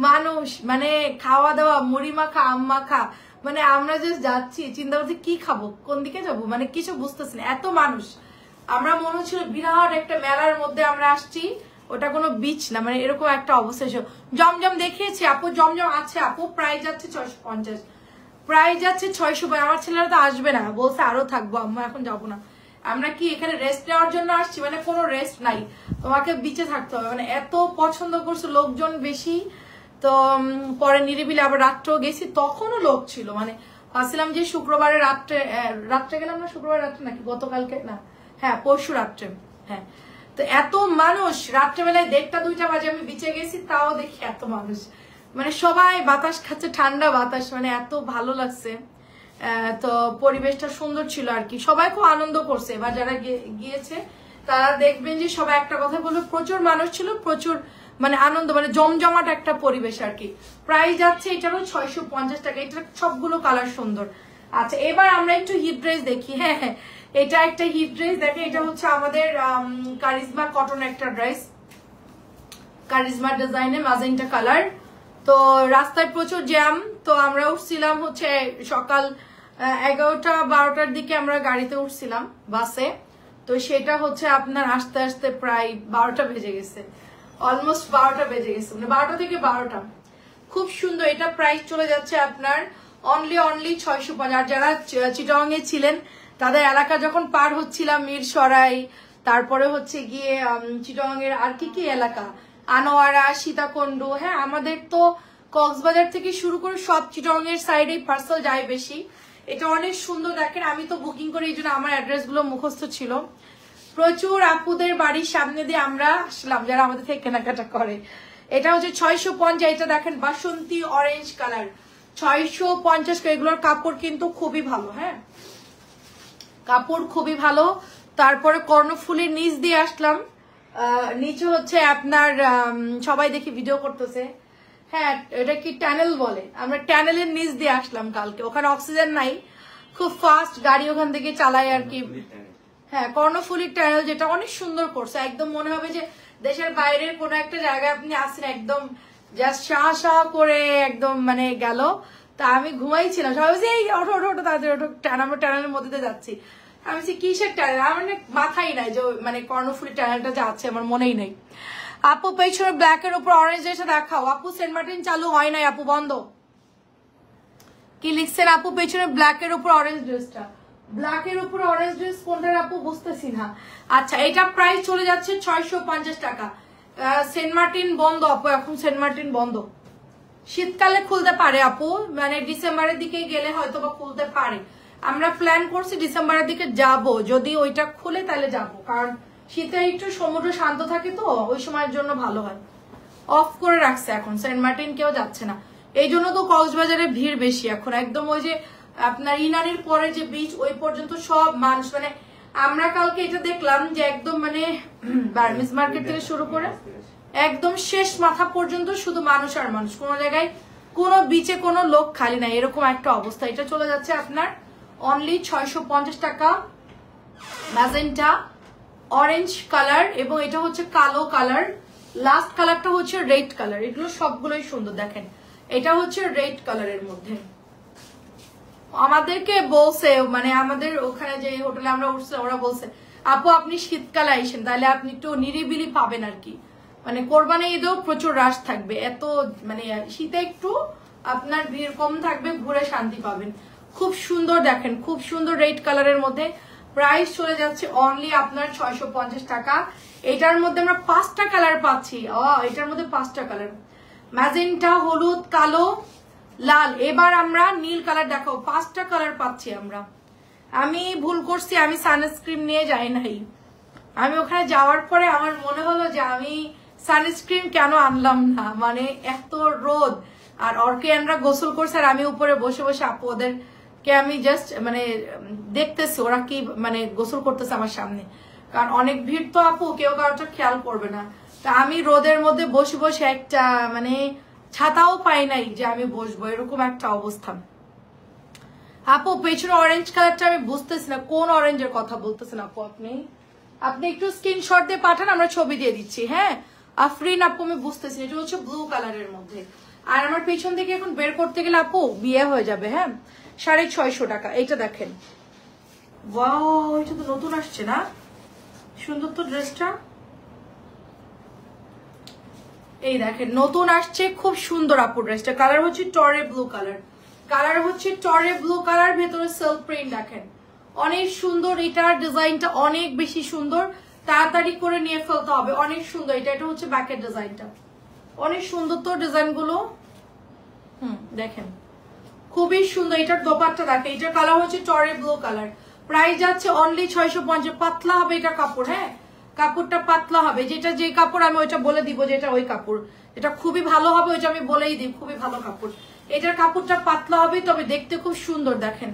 মানুষ মানে খাওয়া দাওয়া, মুড়ি মাখা, আম মাখা, মানে আমরা যে যাচ্ছি চিন্তা করছি কি খাবো, কোন দিকে যাবো, মানে কিছু বুঝতেছি না, এত মানুষ। আমরা মনে হচ্ছিল বিরাট একটা মেলার মধ্যে আমরা আসছি, ওটা কোনো বিচ না, মানে এরকম একটা অবস্থা। জমজম দেখিয়েছি আপু, জমজম আছে আপু, প্রাইস যাচ্ছে 650, প্রাইস যাচ্ছে 600। আমার ছেলেরা তো আসবে না, বলছে আরো থাকবো আম্মা, এখন যাবো না। আমরা কি এখানে রেস্ট নেওয়ার জন্য আসছি? মানে কোনো রেস্ট নাই, তোমাকে বিচে থাকতে হবে, মানে এত পছন্দ করছে, লোকজন বেশি। তো পরে নিরিবিলি আবার রাত্রেও গেছি, তখনও লোক ছিল, মানে ভাবছিলাম যে শুক্রবারে রাত্রে গেলাম না, শুক্রবার রাত্রে নাকি গতকালকে না, হ্যাঁ পরশু রাত্রে, হ্যাঁ। তো এত মানুষ, রাত্রেবেলায় 1:30-2টা বাজে আমি বিচে গেছি, তাও দেখি এত মানুষ, মানে সবাই বাতাস খাচ্ছে, ঠান্ডা বাতাস, মানে এত ভালো লাগছে। তো পরিবেশটা সুন্দর ছিল আর কি, সবাই খুব আনন্দ করছে। এবার যারা গিয়েছে তারা দেখবেন যে সবাই একটা কথা বলবে, প্রচুর মানুষ ছিল, প্রচুর মানে আনন্দ, মানে জমজমাট একটা পরিবেশ আর কি। প্রাইস যাচ্ছে এটারও 650 টাকা, এটার সবগুলো কালার সুন্দর। আচ্ছা এবার আমরা একটু হিট ড্রেস দেখি। হ্যাঁ হ্যাঁ, এটা একটা হিট ড্রেস, দেখে এটা হচ্ছে আমাদের কারিজমা কটন একটা ড্রেস, কারিজমা ডিজাইনে ম্যাজেন্টা কালার। তো রাস্তায় প্রচুর জ্যাম, তো আমরা উঠছিলাম হচ্ছে সকাল 11টা-12টার দিকে আমরা গাড়িতে উঠছিলাম বাসে, তো সেটা হচ্ছে আপনার আস্তে আস্তে প্রায় 12টা বেজে গেছে, অলমোস্ট 12টা বেজে গেছে, মানে 12টা থেকে 12টা। খুব সুন্দর, এটা প্রাইস চলে যাচ্ছে আপনার অনলি 650। আর যারা চিটাগাং এ ছিলেন, তাদের এলাকা যখন পার হচ্ছিলাম, মিরসরাই, তারপরে হচ্ছে গিয়ে চিটাগাং এর আর কি কি এলাকা, আনোয়ারা, সীতাকুণ্ড, হ্যাঁ আমাদের তো কক্সবাজার থেকে শুরু করে সব চিটাগাং এর সাইডে পার্সেল যায় বেশি। এটা অনেক সুন্দর, দেখেন আমি তো বুকিং করে, এই জন্য আমার অ্যাড্রেস গুলো মুখস্থ ছিল। প্রচুর আপুদের বাড়ির সামনে দিয়ে আমরা আসলাম, যারা আমাদের থেকে কেনাকাটা করে। এটা হচ্ছে 650, এটা দেখেন বাসন্তী অরেঞ্জ কালার, 650। এগুলোর কাপড় কিন্তু খুবই ভালো, হ্যাঁ কাপড় খুবই ভালো। তারপরে কর্ণফুলের নিচ দিয়ে আসলাম, নিচে হচ্ছে আপনার সবাই দেখি ভিডিও করতেছে, হ্যাঁ এটা কি টানেল বলে, আমরা টানেলের নিচ দিয়ে আসলাম কালকে, ওখানে অক্সিজেন নাই, খুব ফাস্ট গাড়ি ওখান থেকে চালাই আর কি। হ্যাঁ কর্ণফুলির টানেল, যেটা অনেক সুন্দর করছে, একদম মনে হবে যে দেশের বাইরের কোনো একটা জায়গায় আপনি আসেন, একদম জাস্ট শাহ শাহ করে একদম মানে গেল। তা আমি ঘুমাইছিলাম, সবাই বলছি এই ওঠো ওঠো ওঠো তাদের ওঠো, আমরা টানেলের মধ্যে দিয়ে যাচ্ছি। আমি বলছি কিসের টানেল, আমার মাথাই নাই যে মানে কর্ণফুলির টানেলটা যে আছে, আমার মনেই নেই। আপু পেছনে ব্ল্যাক এর উপর অরেঞ্জ ড্রেসটা দেখাও। আপু সেন্ট মার্টিন চালু হয় নাই আপু, বন্ধ। কি লিখছেন আপু পেছনে ব্ল্যাক এর উপর অরেঞ্জ ড্রেসটা, ব্ল্যাক এর উপর অরেঞ্জ ড্রেস কোনটার আপু বুঝতেছি না। আচ্ছা এটা প্রাইস চলে যাচ্ছে 650 টাকা। সেন্ট মার্টিন বন্ধ আপু, এখন সেন্ট মার্টিন বন্ধ, শীতকালে খুলতে পারে আপু, মানে ডিসেম্বরের দিকে গেলে হয়তো বা খুলতে পারে। আমরা প্ল্যান করছি ডিসেম্বরের দিকে যাব, যদি ওইটা খুলে তাহলে যাব, কারণ শীতে একটু সমুদ্র শান্ত থাকে তো ওই সময়ের জন্য ভালো হয়। অফ করে রাখছে এখন, সেন্ট মার্টিন কেউ যাচ্ছে না, এই জন্য তো কক্সবাজারে ভিড় বেশি এখন। একদম ওই যে আপনার ইনানির পরে যে বিচ ওই পর্যন্ত সব মানুষ, মানে আমরা কালকে এটা দেখলাম যে একদম মানে বার্মিজ মার্কেট থেকে শুরু করে একদম শেষ মাথা পর্যন্ত শুধু মানুষ আর মানুষ, কোনো জায়গায় কোনো বিচে কোনো লোক খালি নাই, এরকম একটা অবস্থা। এটা চলে যাচ্ছে আপনার অনলি 650 টাকা, ম্যাজেন্টা অরেঞ্জ কালার, এবং এটা হচ্ছে কালো কালার, লাস্ট কালারটা হচ্ছে রেড কালার। এগুলো সবগুলোই সুন্দর, দেখেন এটা হচ্ছে রেড কালারের মধ্যে। আমাদেরকে বলছে, মানে আমাদের ওখানে যে হোটেলে আমরা উঠছি ওরা বলছে আপু আপনি শীতকালে আইসেন, তাহলে আপনি একটু নিরিবিলি পাবেন আর কি, মানে কোরবানি ঈদেও প্রচুর রাশ থাকবে, এত মানে শীতে একটু আপনার ভিড় কম থাকবে, ঘুরে শান্তি পাবেন। খুব সুন্দর, দেখেন খুব সুন্দর রেড কালারের মধ্যে। প্রাইস চলে যাচ্ছে অনলি আপনার 650 টাকা। এটার মধ্যে আমরা 5টা কালার পাচ্ছি, এটার মধ্যে 5টা কালার, ম্যাজেন্টা, হলুদ, কালো, লাল। এবার আমরা নীল কালার দেখাবো, 5টা কালার পাচ্ছি আমরা। আমি ভুল করছি, আমি সানস্ক্রিন নিয়ে যাই নাই, আমি ওখানে যাওয়ার পরে আমার মনে হলো যে আমি সানস্ক্রিন কেন আনলাম না, মানে এত রোদ, আর অর্কিয়ানরা গোসল করছে আর আমি উপরে বসে বসে আপু ওদেরকে আমি জাস্ট মানে দেখতেছি ওরা কি মানে গোসল করতেছে আমার সামনে, কারণ অনেক ভিড় তো আপু, কেউ কারোটা খেয়াল করবে না। তা আমি রোদের মধ্যে বসে বসে একটা মানে ছাতাও পাই নাই যে আমি বসবো, এরকম একটা অবস্থা। আপু পেছনে অরেঞ্জ কালারটা আমি বুঝতেছি না, কোন অরেঞ্জের কথা বলতেছেন আপু আপনি? আপনি একটু স্ক্রিনশট দিয়ে পাঠান, আমরা ছবি দিয়ে দিচ্ছি। হ্যাঁ আফরিন আপু আমি বুঝতেছি, এটা হচ্ছে ব্লু কালারের মধ্যে, আর আমার পেছন থেকে এখন বের করতে গেলে আপু বিয়ে হয়ে যাবে। হ্যাঁ 650 টাকা। এইটা দেখেন, ওয়াও এটা তো নতুন আসছে না, সুন্দর তো ড্রেসটা, এই দেখেন নতুন আসছে, খুব সুন্দর আপু ড্রেসটা। কালার হচ্ছে টরে ব্লু কালার, কালার হচ্ছে টরে ব্লু কালার, ভেতরে সেলফ প্রিন্ট দেখেন, অনেক সুন্দর। এটার ডিজাইনটা অনেক বেশি সুন্দর, তাড়াতাড়ি করে নিয়ে ফেলতে হবে, অনেক সুন্দর। এটা হচ্ছে ব্যাকের ডিজাইনটা, অনেক সুন্দর তো ডিজাইন গুলো, দেখেন খুবই সুন্দর। এটার দোপাট্টা দেখেন, এটার কালার হচ্ছে টরে ব্লু কালার। প্রাইস যাচ্ছে অনলি 650। পাতলা হবে এটা কাপড়, হ্যাঁ কাপড়টা পাতলা হবে, যেটা যে কাপড় আমি ওইটা বলে দিব যেটা ওই কাপড়, এটা খুবই ভালো হবে ওইটা আমি বলেই দিই, খুবই ভালো কাপড়। এটার কাপড়টা পাতলা হবে, তবে দেখতে খুব সুন্দর, দেখেন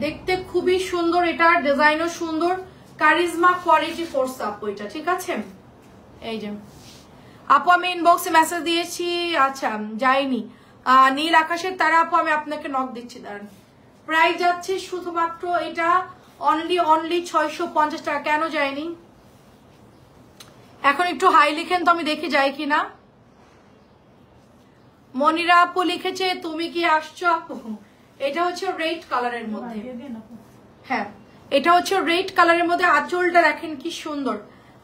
দেখতে খুবই সুন্দর, এটার ডিজাইনও সুন্দর, কারিজমা কোয়ালিটি ফোর্স আপু এটা, ঠিক আছে। এই যে আপু আমি ইনবক্সে মেসেজ দিয়েছি, আচ্ছা যাইনি, নীল আকাশের তারা আপু আমি আপনাকে নক দিচ্ছি, দাঁড়ান। প্রাইস যাচ্ছে শুধুমাত্র এটা অনলি 650 টাকা। কেন যায়নি এখন একটু হাই লিখেন তো আমি দেখি যাই কিনা। মনিরা আপু লিখেছে তুমি কি আসছো আপু, এটা হচ্ছে রেড কালারের মধ্যে, হ্যাঁ এটা হচ্ছে রেড কালারের মধ্যে। আঁচলটা দেখেন কি সুন্দর,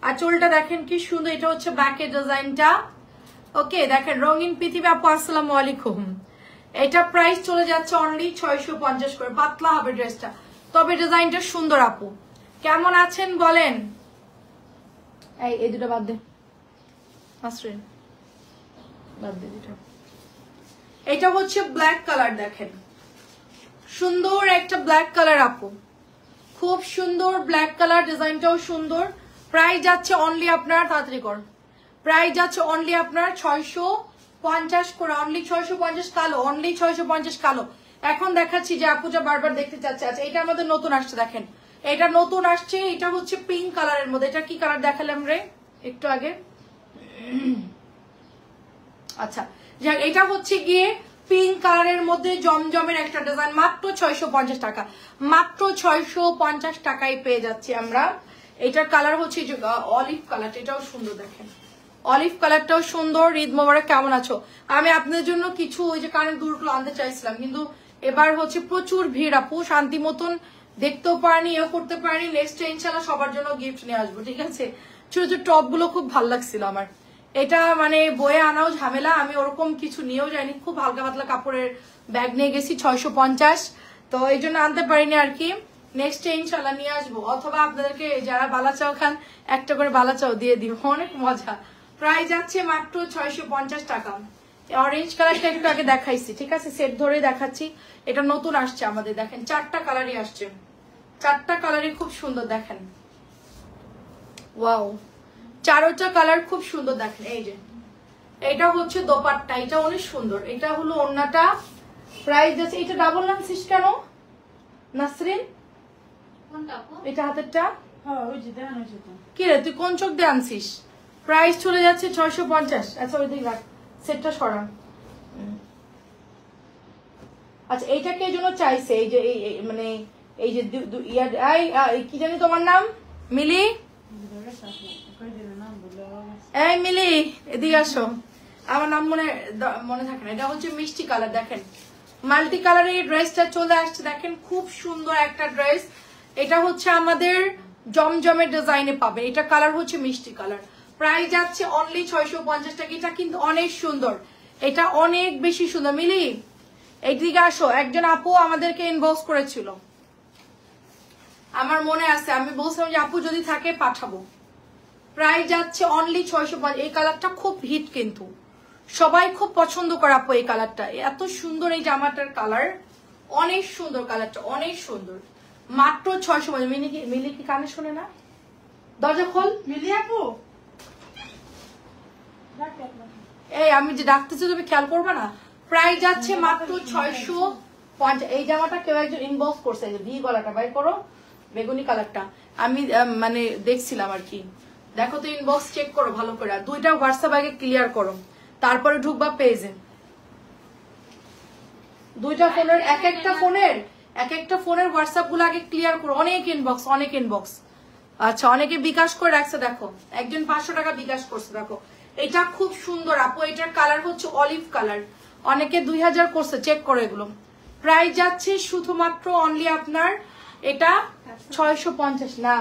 আঁচলটা দেখেন কি সুন্দর, এটা হচ্ছে ব্যাকের ডিজাইনটা। ওকে দেখেন রঙিন পৃথিবী আপু আসসালামু আলাইকুম। এটা প্রাইস চলে যাচ্ছে অনলি 650 করে, পাতলা হবে ড্রেসটা, তবে ডিজাইনটা সুন্দর। আপু কেমন আছেন বলেন? এই দুটো বাদ দে, বাদ দে দুটো। এটা হচ্ছে ব্ল্যাক কালার, দেখেন সুন্দর একটা ব্ল্যাক কালার আপু, খুব সুন্দর ব্ল্যাক কালার, ডিজাইনটাও সুন্দর। প্রাইস যাচ্ছে অনলি আপনার, তাড়াতাড়ি কর, প্রাইস যাচ্ছে অনলি আপনার 650 করে, অনলি 650 কালো, অনলি 650 কালো। এখন দেখাচ্ছি যে আপু যা বারবার দেখতে চাচ্ছে। আচ্ছা এটা আমাদের নতুন আসছে, দেখেন এটা নতুন আসছে, এটা হচ্ছে পিঙ্ক কালারের মধ্যে। এটা কি কালার দেখালাম রে একটু আগে? আচ্ছা এটা হচ্ছে গিয়ে পিঙ্ক কালারের মধ্যে জমজমের একটা ডিজাইন, মাত্র 650 টাকা, মাত্র 650 টাকায় পেয়ে যাচ্ছি আমরা। এটার কালার হচ্ছে অলিভ কালার, এটাও সুন্দর, দেখেন অলিভ কালারটাও সুন্দর। ঈদ মোবারক, কেমন আছো? আমি আপনাদের জন্য কিছু ওই যে কানের দুলগুলো আনতে চাইছিলাম, কিন্তু এবার হচ্ছে প্রচুর ভিড় আপু, শান্তি মতন দেখতেও পারিনি, এও করতে পারিনি। নেক্সট ইনশাল্লাহ সবার জন্য গিফট নিয়ে আসবো, ঠিক আছে। ছোট ছোট টপ গুলো খুব ভালো লাগছিল আমার, এটা মানে বয়ে আনাও ঝামেলা, আমি ওরকম কিছু নিয়েও যাইনি, খুব হালকা পাতলা কাপড়ের ব্যাগ নিয়ে গেছি 650, তো এই জন্য আনতে পারিনি আর কি। নেক্সট ইনশাল্লাহ নিয়ে আসবো, অথবা আপনাদেরকে যারা বালাচাও খান একটা করে বালাচাও দিয়ে দিব, অনেক মজা। প্রাইস যাচ্ছে মাত্র 650 টাকা, অরেঞ্জ কালারটা একটু আগে দেখাইছি, ঠিক আছে, সেট ধরে দেখাচ্ছি। এটা নতুন আসছে আমাদের, দেখেন 4টা কালারই আসছে, 4টা কালারই খুব সুন্দর, দেখেন ওয়াও, 4টা কালার খুব সুন্দর, দেখেন। এই যে এটা হচ্ছে দোপাট্টা, এটা অনেক সুন্দর। এটা হলো ওড়নাটা, প্রাইস আছে, এটা ডাবল আনছিস কেন নাসরিন? এটা হাতেরটা কি রে, তুই কোন চোখ দিয়ে আনছিস? প্রাইস চলে যাচ্ছে 650। আচ্ছা ওই দিক রাখ, সেটটা সরা। আচ্ছা এইটাকে এই জন্য চাইছে, এই যে মানে এই যে কি জানি তোমার নাম, মিলি, এই মিলি এদিকে আসো, আমার নাম মনে থাকে না। এটা হচ্ছে মিষ্টি কালার, দেখেন মাল্টি কালারের এই ড্রেসটা চলে আসছে, দেখেন খুব সুন্দর একটা ড্রেস। এটা হচ্ছে আমাদের জমজমের ডিজাইনে পাবে, এটা কালার হচ্ছে মিষ্টি কালার। প্রাইস যাচ্ছে অনলি 650 টাকা। এটা কিন্তু অনেক সুন্দর, এটা অনেক বেশি সুন্দর। মিলি এইদিকে আসো, একজন আপু আমাদেরকে ইনবক্স করেছিল, আমার মনে আছে, আমি বলছিলাম যে আপু যদি থাকে পাঠাবো। প্রাইস যাচ্ছে অনলি 650। এই কালারটা খুব হিট, কিন্তু সবাই খুব পছন্দ করে আপু এই কালারটা, এত সুন্দর এই জামাটার কালার, অনেক সুন্দর কালারটা, অনেক সুন্দর। মাত্র 650। মিলি কি কানে শোনে না? দরজা খোল মিলি আপু, এই আমি যে ডাকতেছি তুমি খেয়াল করবে না। প্রাইস যাচ্ছে মাত্র 650। এই জামাটা কেউ একজন ইনবক্স করছে, ভি গলাটা বাই করো, বেগুনি কালারটা আমি মানে দেখছিলাম আর কি। দেখো তো ইনবক্স চেক করো ভালো করে, দুইটা হোয়াটসঅ্যাপ আগে ক্লিয়ার করো, তারপরে ঢুকবা পেজে। দুইটা ফোনের এক একটা ফোনের হোয়াটসঅ্যাপ গুলো আগে ক্লিয়ার করো। অনেক ইনবক্স। আচ্ছা অনেকে বিকাশ করে রাখছে, দেখো একজন 500 টাকা বিকাশ করছে। দেখো এটা খুব সুন্দর আপু, এটার কালার হচ্ছে অলিভ কালার, অনেকে 2000 করছে, চেক করো এগুলো। প্রাইস যাচ্ছে শুধুমাত্র অনলি আপনার এটা 650 না,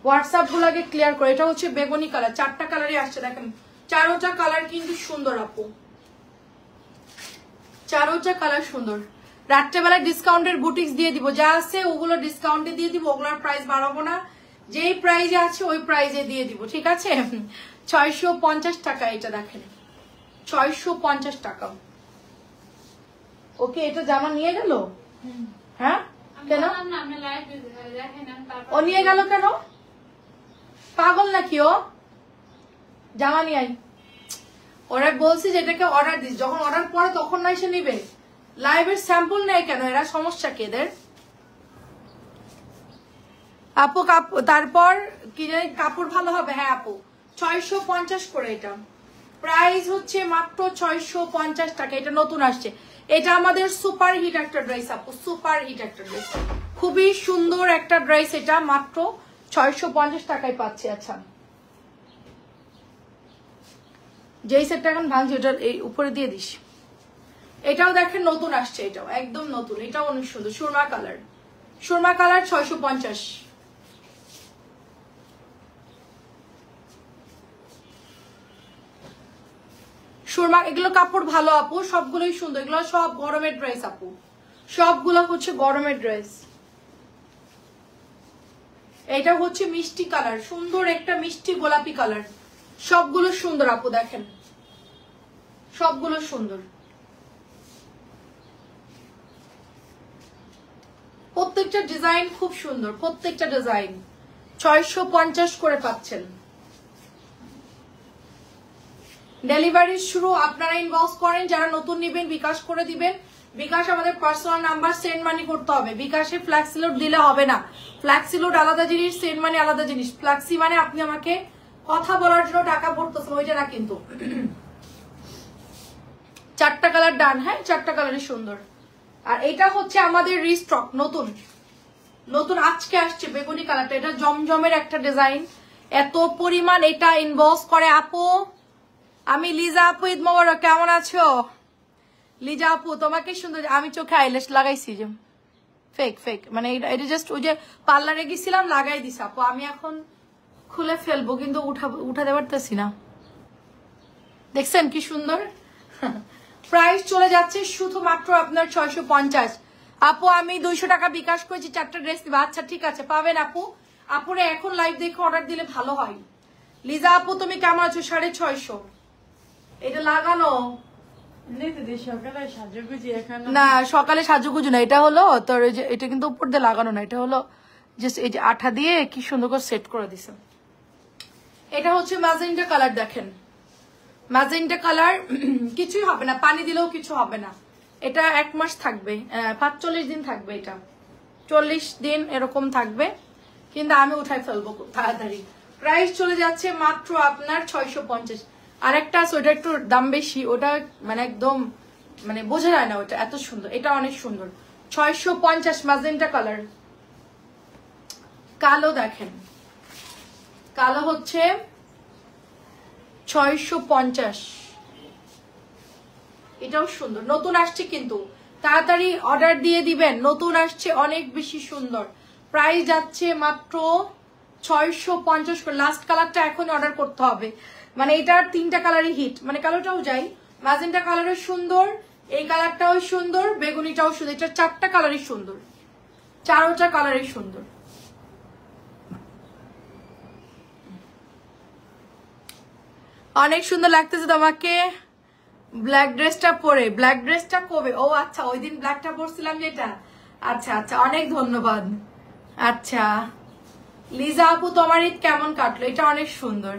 হোয়াটসঅ্যাপ গুলো আগে ক্লিয়ার করে। এটা হচ্ছে বেগুনি কালার, 4টা কালারই আসছে, দেখেন 4টা কালার কিন্তু সুন্দর আপু, 4টা কালার সুন্দর। রাত্রেবেলা ডিসকাউন্টের বুটিক্স দিয়ে দিব, যা আছে ওগুলো ডিসকাউন্টে দিয়ে দিব, ওগুলোর প্রাইস বাড়াবো না, যেই প্রাইজে আছে ওই প্রাইজে দিয়ে দিব, ঠিক আছে। 650 টাকা এটা, দেখেন 650 টাকা। ওকে এটা জামা নিয়ে গেল, হ্যাঁ কেন ও নিয়ে গেল কেন, পাগল নাকি ও? জামা নিয়ে আই, ওরা বলছি যেটাকে অর্ডার দিস, যখন অর্ডার পরে তখন না এসে নিবে, লাইভের স্যাম্পল নেয় কেন এরা, সমস্যা কি এদের? আপু তারপর কি জানি কাপড় ভালো হবে, হ্যাঁ আপু 650 করে এটা, প্রাইস হচ্ছে মাত্র 650 টাকা। এটা নতুন আসছে, এটা আমাদের সুপার হিট একটা ড্রেস আপু, সুপার হিট একটা ড্রেস, খুবই সুন্দর একটা ড্রেস, এটা মাত্র 650 টাকায় পাচ্ছে। আচ্ছা যেই সেটটা এখন ভাঙছি ওটার এই উপরে দিয়ে দিস। এটাও দেখেন নতুন আসছে, এটাও একদম নতুন, এটাও অনেক সুন্দর, সুরমা কালার 650। সুরমা এগুলো কাপড় ভালো আপু, সবগুলোই সুন্দর, এগুলো সব গরমের ড্রেস আপু, সবগুলো হচ্ছে গরমের ড্রেস। এটা হচ্ছে মিষ্টি কালার, সুন্দর একটা মিষ্টি গোলাপি কালার, সবগুলো সুন্দর আপু, দেখেন সবগুলো সুন্দর, প্রত্যেকটা ডিজাইন খুব সুন্দর, প্রত্যেকটা ডিজাইন 650 করে পাচ্ছেন। ডেলিভারি শুরু, আপনারা ইনবক্স করেন, যারা নতুন নেবেন বিকাশ করে দিবেন। বিকাশ আমাদের পার্সোনাল নাম্বার, সেন্ড মানি করতে হবে, বিকাশে ফ্ল্যাক্সি লোড দিলে হবে না, ফ্ল্যাক্সি লোড আলাদা জিনিস, সেন্ড মানি আলাদা জিনিস। ফ্ল্যাক্সি মানে আপনি আমাকে কথা বলার জন্য টাকা ভরতেছেন, ওইটা না কিন্তু। 4টা কালার ডান, হ্যাঁ 4টা কালারই সুন্দর। আর এটা হচ্ছে আমাদের রিস্টক, নতুন আজকে আসছে বেগুনি কালারটা, এটা জমজমের একটা ডিজাইন, এত পরিমাণ এটা ইনবক্স করে আপু। আমি লিজা আপু, ঈদ মোবারক, কেমন আছো লিজা আপু? তোমাকে সুন্দর, আমি চোখে আইল্যাশ লাগাইছি, যে ফেক মানে এটা জাস্ট ওই যে পার্লারে গেছিলাম লাগাই দিছি আপু, আমি এখন খুলে ফেলবো কিন্তু উঠাতে পারতেছি না, দেখছেন কি সুন্দর। প্রাইস চলে যাচ্ছে শুধুমাত্র আপনার 650 আপু। আমি 200 টাকা বিকাশ করেছি, 4টা ড্রেস দিবা, আচ্ছা ঠিক আছে পাবেন আপু। আপুরে এখন লাইভ দেখে অর্ডার দিলে ভালো হয়। লিজা আপু তুমি কেমন আছো? 650 এটা লাগানো, না সকালে সাজুগুজু না, এটা হলো তোর এই যে এটা কিন্তু উপর দিয়ে লাগানো না, এটা হলো জাস্ট এই যে আঠা দিয়ে কি সুন্দর করে সেট করে দিছে। এটা হচ্ছে ম্যাজেন্টা কালার, দেখেন ম্যাজেন্টা কালার, কিছুই হবে না, পানি দিলেও কিছু হবে না। এটা 1 মাস থাকবে, 45 দিন থাকবে, এটা 40 দিন এরকম থাকবে, কিন্তু আমি উঠাই ফেলবো খুব তাড়াতাড়ি। প্রাইস চলে যাচ্ছে মাত্র আপনার 650। আর একটা আছে ওটা একটু দাম বেশি, ওটা মানে একদম মানে বোঝা যায় না ওটা এত সুন্দর, এটা অনেক সুন্দর। 650 ম্যাজেন্টা কালার, কালো দেখেন, কালো হচ্ছে 650, এটাও সুন্দর, নতুন আসছে কিন্তু তাড়াতাড়ি অর্ডার দিয়ে দিবেন, নতুন আসছে অনেক বেশি সুন্দর। প্রাইস যাচ্ছে মাত্র 650 করে। লাস্ট কালারটা এখন অর্ডার করতে হবে, মানে এটার 3টা কালারই হিট, মানে কালোটাও যাই, ম্যাজেন্টা কালারও সুন্দর, এই কালারটাও সুন্দর, বেগুনিটাও সুন্দর, এটা 4টা কালারই সুন্দর, 4টা কালারই সুন্দর। অনেক সুন্দর লাগতেছে তোমাকে ব্ল্যাক ড্রেসটা পরে। ব্ল্যাক ড্রেসটা কবে? ও আচ্ছা, ওই দিন ব্ল্যাকটা পরছিলাম যেটা, আচ্ছা আচ্ছা, অনেক ধন্যবাদ। আচ্ছা লিজা আপু তোমার ঈদ কেমন কাটলো? এটা অনেক সুন্দর,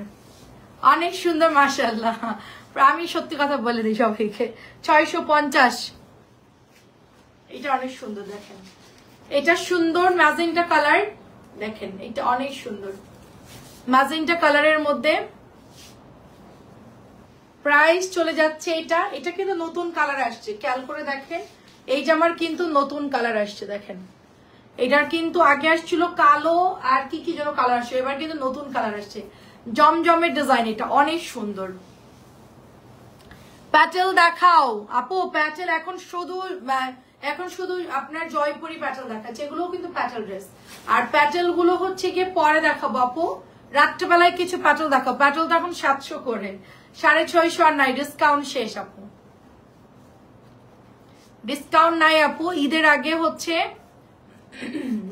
অনেক সুন্দর মাশাআল্লাহ। আমি সত্যি কথা বলে দিই সবাইকে, 650, এটা অনেক সুন্দর, দেখেন এটা সুন্দর ম্যাজেন্টা কালার, দেখেন এটা অনেক সুন্দর ম্যাজেন্টা কালারের মধ্যে। প্রাইস চলে যাচ্ছে এটা, এটা কিন্তু নতুন কালার আসছে, খেয়াল করে দেখেন, এই জামার কিন্তু নতুন কালার আসছে, দেখেন এটার কিন্তু আগে আসছিল কালো আর কি কি যেন কালার আসছে, এবার কিন্তু নতুন কালার আসছে, জমজমের ডিজাইন, এটা অনেক সুন্দর। প্যাটেল দেখাও আপু, প্যাটেল এখন শুধু আপনার জয়পুরি প্যাটেল দেখাচ্ছে, এগুলোও কিন্তু প্যাটেল ড্রেস, আর প্যাটেল গুলো হচ্ছে গিয়ে পরে দেখাবো আপু, রাত্রেবেলায় কিছু প্যাটেল দেখাও। প্যাটেল তো এখন 700 করে, 650 আর নাই, ডিসকাউন্ট শেষ আপু, ডিসকাউন্ট নাই আপু, ঈদের আগে হচ্ছে।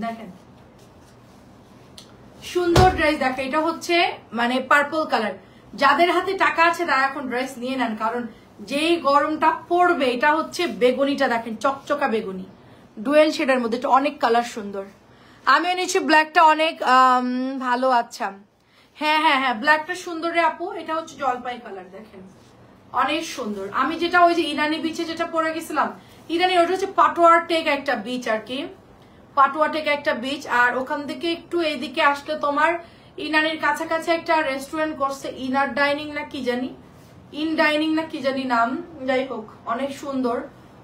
দেখেন সুন্দর ড্রেস, দেখেন এটা হচ্ছে মানে পার্পল কালার, যাদের হাতে টাকা আছে তারা এখন ড্রেস নিয়ে নেন, কারণ যেই গরমটা পড়বে, এটা হচ্ছে বেগুনিটা, দেখেন চকচকা বেগুনি, ডুয়েল শেডের মধ্যে, এটা অনেক কালার সুন্দর। আমিও নিচ্ছি ব্ল্যাকটা, অনেক ভালো। আচ্ছা হ্যাঁ হ্যাঁ হ্যাঁ, ব্ল্যাকটা সুন্দর রে আপু, এটা হচ্ছে জলপাই কালার, দেখেন অনেক সুন্দর। আমি যেটা ওই যে ইরানি বিচে যেটা পরে গেছিলাম, ইরানি ওটা হচ্ছে পাটোয়ার টেক একটা বিচ আর কি, পাটোয়া টেক একটা বিচ, আর ওখান থেকে একটু এইদিকে আসলে তোমার ইনানির কাছাকাছি একটা রেস্টুরেন্ট করছে, ইনার ডাইনিং না কি জানি, ইন ডাইনিং না কি জানি নাম, যাই হোক অনেক সুন্দর,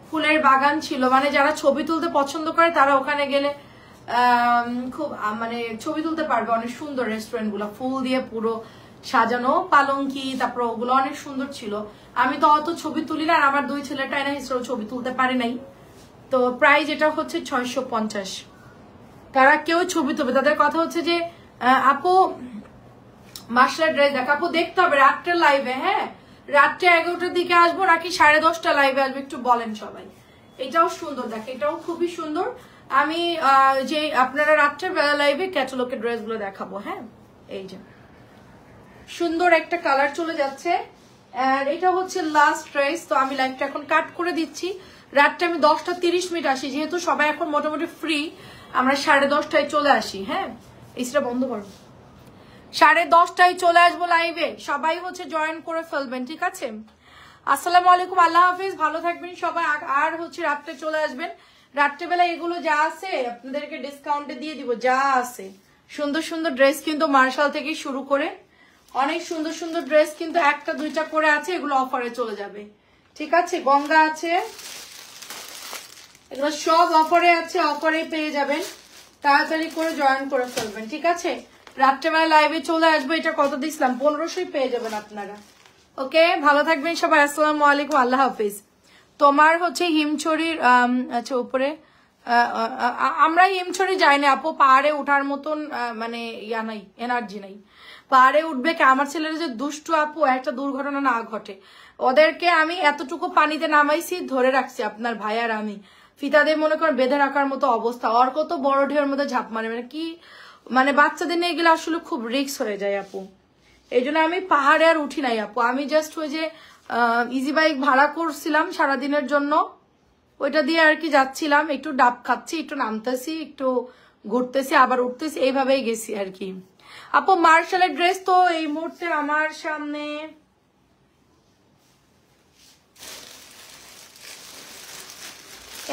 ফুলের বাগান ছিল, মানে যারা ছবি তুলতে পছন্দ করে তারা ওখানে গেলে খুব মানে ছবি তুলতে পারবে, অনেক সুন্দর রেস্টুরেন্ট গুলো, ফুল দিয়ে পুরো সাজানো, পালঙ্কি, তারপর ওগুলো অনেক সুন্দর ছিল। আমি তো অত ছবি তুলি না, আর আমার 2 ছেলেটাই না হিসেবে ছবি তুলতে পারে নাই, তো প্রাইস এটা হচ্ছে 650। তারা কেউ ছবি তুলবে, তাদের কথা হচ্ছে যে আপু মাসলার ড্রেস দেখ, আপু দেখতে হবে রাত্রের লাইভে, হ্যাঁ রাত্রে 11টার দিকে আসবো নাকি 10:30 লাইভে আসবো, একটু বলেন সবাই। এটাও সুন্দর, দেখ এটাও খুবই সুন্দর। আমি যে আপনারা রাত্রের বেলা লাইভে ক্যাটালগের ড্রেস গুলো দেখাবো, হ্যাঁ এই যে সুন্দর একটা কালার চলে যাচ্ছে, আর এটা হচ্ছে লাস্ট ড্রেস। তো আমি লাইভটা এখন কাট করে দিচ্ছি, রাত্রে আমি 10:30 আসি, যেহেতু সবাই এখন মোটামুটি ফ্রি, আমরা 10:30টায় চলে আসি, হ্যাঁ এইটা বন্ধ করো, 10:30টায় চলে আসবো লাইভে, সবাই হচ্ছে জয়েন করে ফেলবেন, ঠিক আছে? আসসালামু আলাইকুম, আল্লাহ হাফিজ, ভালো থাকবেন সবাই, আর হচ্ছে রাত্রে চলে আসবেন, রাত্রেবেলা এগুলো যা আছে আপনাদেরকে ডিসকাউন্টে দিয়ে দিব, যা আছে সুন্দর সুন্দর ড্রেস কিন্তু মার্শাল থেকে শুরু করে অনেক সুন্দর সুন্দর ড্রেস কিন্তু 1টা 2টা করে আছে, এগুলো অফারে চলে যাবে, ঠিক আছে? গঙ্গা আছে, এগুলো সব অফারে আছে, অফারে পেয়ে যাবেন, তাড়াতাড়ি করে জয়েন করে ফেলবেন, ঠিক আছে? রাত্রেবেলা লাইভে চলে আসবো, এটা কত দিছিলাম 1500 পেয়ে যাবেন আপনারা। ওকে, ভালো থাকবেন সবাই, আসসালামু আলাইকুম, আল্লাহ হাফিজ। তোমার হচ্ছে হিমছড়ির আচ্ছা উপরে আমরা হিমছড়ি যাই না আপু, পাহাড়ে ওঠার মতন মানে ইয়া নাই, এনার্জি নাই, পাহাড়ে উঠবে কে? আমার ছেলেরা যে দুষ্টু আপু, একটা দুর্ঘটনা না ঘটে, ওদেরকে আমি এতটুকু পানিতে নামাইছি, ধরে রাখছি আপনার ভাই আর আমি, ফিতাদের মনে করেন বেঁধে রাখার মতো অবস্থা, ওর কত বড় ঢেউর মধ্যে ঝাঁপ মারে, মানে কি মানে বাচ্চাদের নিয়ে গেলে আসলে খুব রিস্ক হয়ে যায় আপু, এই জন্য আমি পাহাড়ে আর উঠি নাই আপু, আমি জাস্ট ওই যে ইজি বাইক ভাড়া করছিলাম সারাদিনের জন্য, ওইটা দিয়ে আর কি যাচ্ছিলাম, একটু ডাব খাচ্ছি, একটু নামতেছি, একটু ঘুরতেছি, আবার উঠতেছি, এইভাবেই গেছি আর কি। আপু মার্শালের ড্রেস তো এই মুহূর্তে আমার সামনে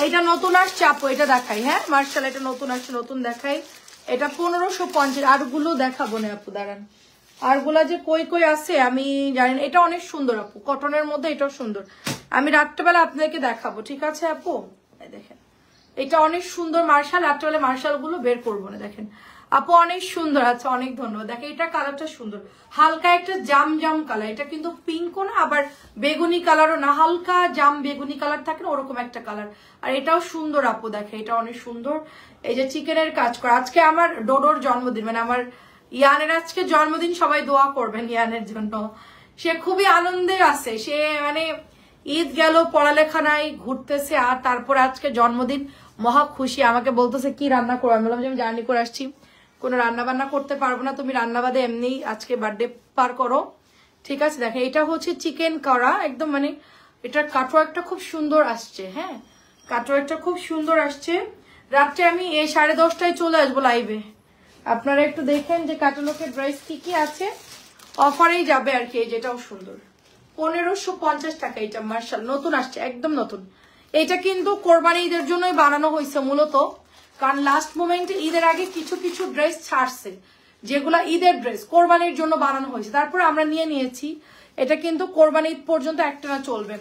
এইটা নতুন আসছে আপু, এটা দেখাই। হ্যাঁ মার্শাল এটা নতুন আসছে, নতুন দেখাই। এটা 1550, আরগুলো দেখাবো না আপু, দাঁড়ান। আরগুলা যে কই কই আছে আমি জানি না। এটা অনেক সুন্দর আপু, কটনের মধ্যে এটাও সুন্দর। আমি রাত্রেবেলা আপনাদেরকে দেখাবো, ঠিক আছে আপু? দেখেন এটা অনেক সুন্দর মার্শাল, রাত্রেবেলা মার্শাল গুলো বের করবো না। দেখেন আপু অনেক সুন্দর আছে, অনেক ধন্যবাদ। দেখেন এটা কালারটা সুন্দর, হালকা একটা জাম জাম কালার। এটা কিন্তু পিঙ্কও না আবার বেগুনি কালারও না, হালকা জাম বেগুনি কালার থাকে না, ওরকম একটা কালার। আর এটাও সুন্দর আপু, দেখে এটা অনেক সুন্দর। এই যে চিকেনের কাজ করা। আজকে আমার ডোডোর জন্মদিন, মানে আমার ইয়ানের আজকে জন্মদিন, সবাই দোয়া করবেন ইয়ানের জন্য। সে খুবই আনন্দে আছে, সে মানে ঈদ গেল, পড়ালেখা নাই, ঘুরতেছে, আর তারপরে আজকে জন্মদিন, মহা খুশি। আমাকে বলতেছে কি রান্না করবো, আমি বললাম যে আমি জার্নি করে আসছি, কোনো রান্না বান্না করতে পারবো না, তুমি রান্না বাদে এমনি আজকে বার্থডে পার করো, ঠিক আছে? দেখেন এটা হচ্ছে চিকেন করা একদম, মানে এটার কাটওয়ার্কটা খুব সুন্দর আসছে। হ্যাঁ কাটওয়ার্কটা খুব সুন্দর আসছে। রাত্রে আমি 10:30টায় চলে আসবো লাইভে, আপনারা একটু দেখেন যে ক্যাটালগের ড্রেস কি কি আছে, অফারেই যাবে আর কি। যেটাও সুন্দর, 1550 টাকা। এটা মার্শাল নতুন আসছে, একদম নতুন। এটা কিন্তু কোরবানি ঈদের জন্যই বানানো হয়েছে মূলত, কারণ লাস্ট মোমেন্টে ঈদের আগে কিছু কিছু ড্রেস ছাড়ছে, যেগুলা ঈদের ড্রেস কোরবানির জন্য বানানো হয়েছে, তারপরে আমরা নিয়ে নিয়েছি। এটা কিন্তু কোরবানি ঈদ পর্যন্ত একটানা চলবে।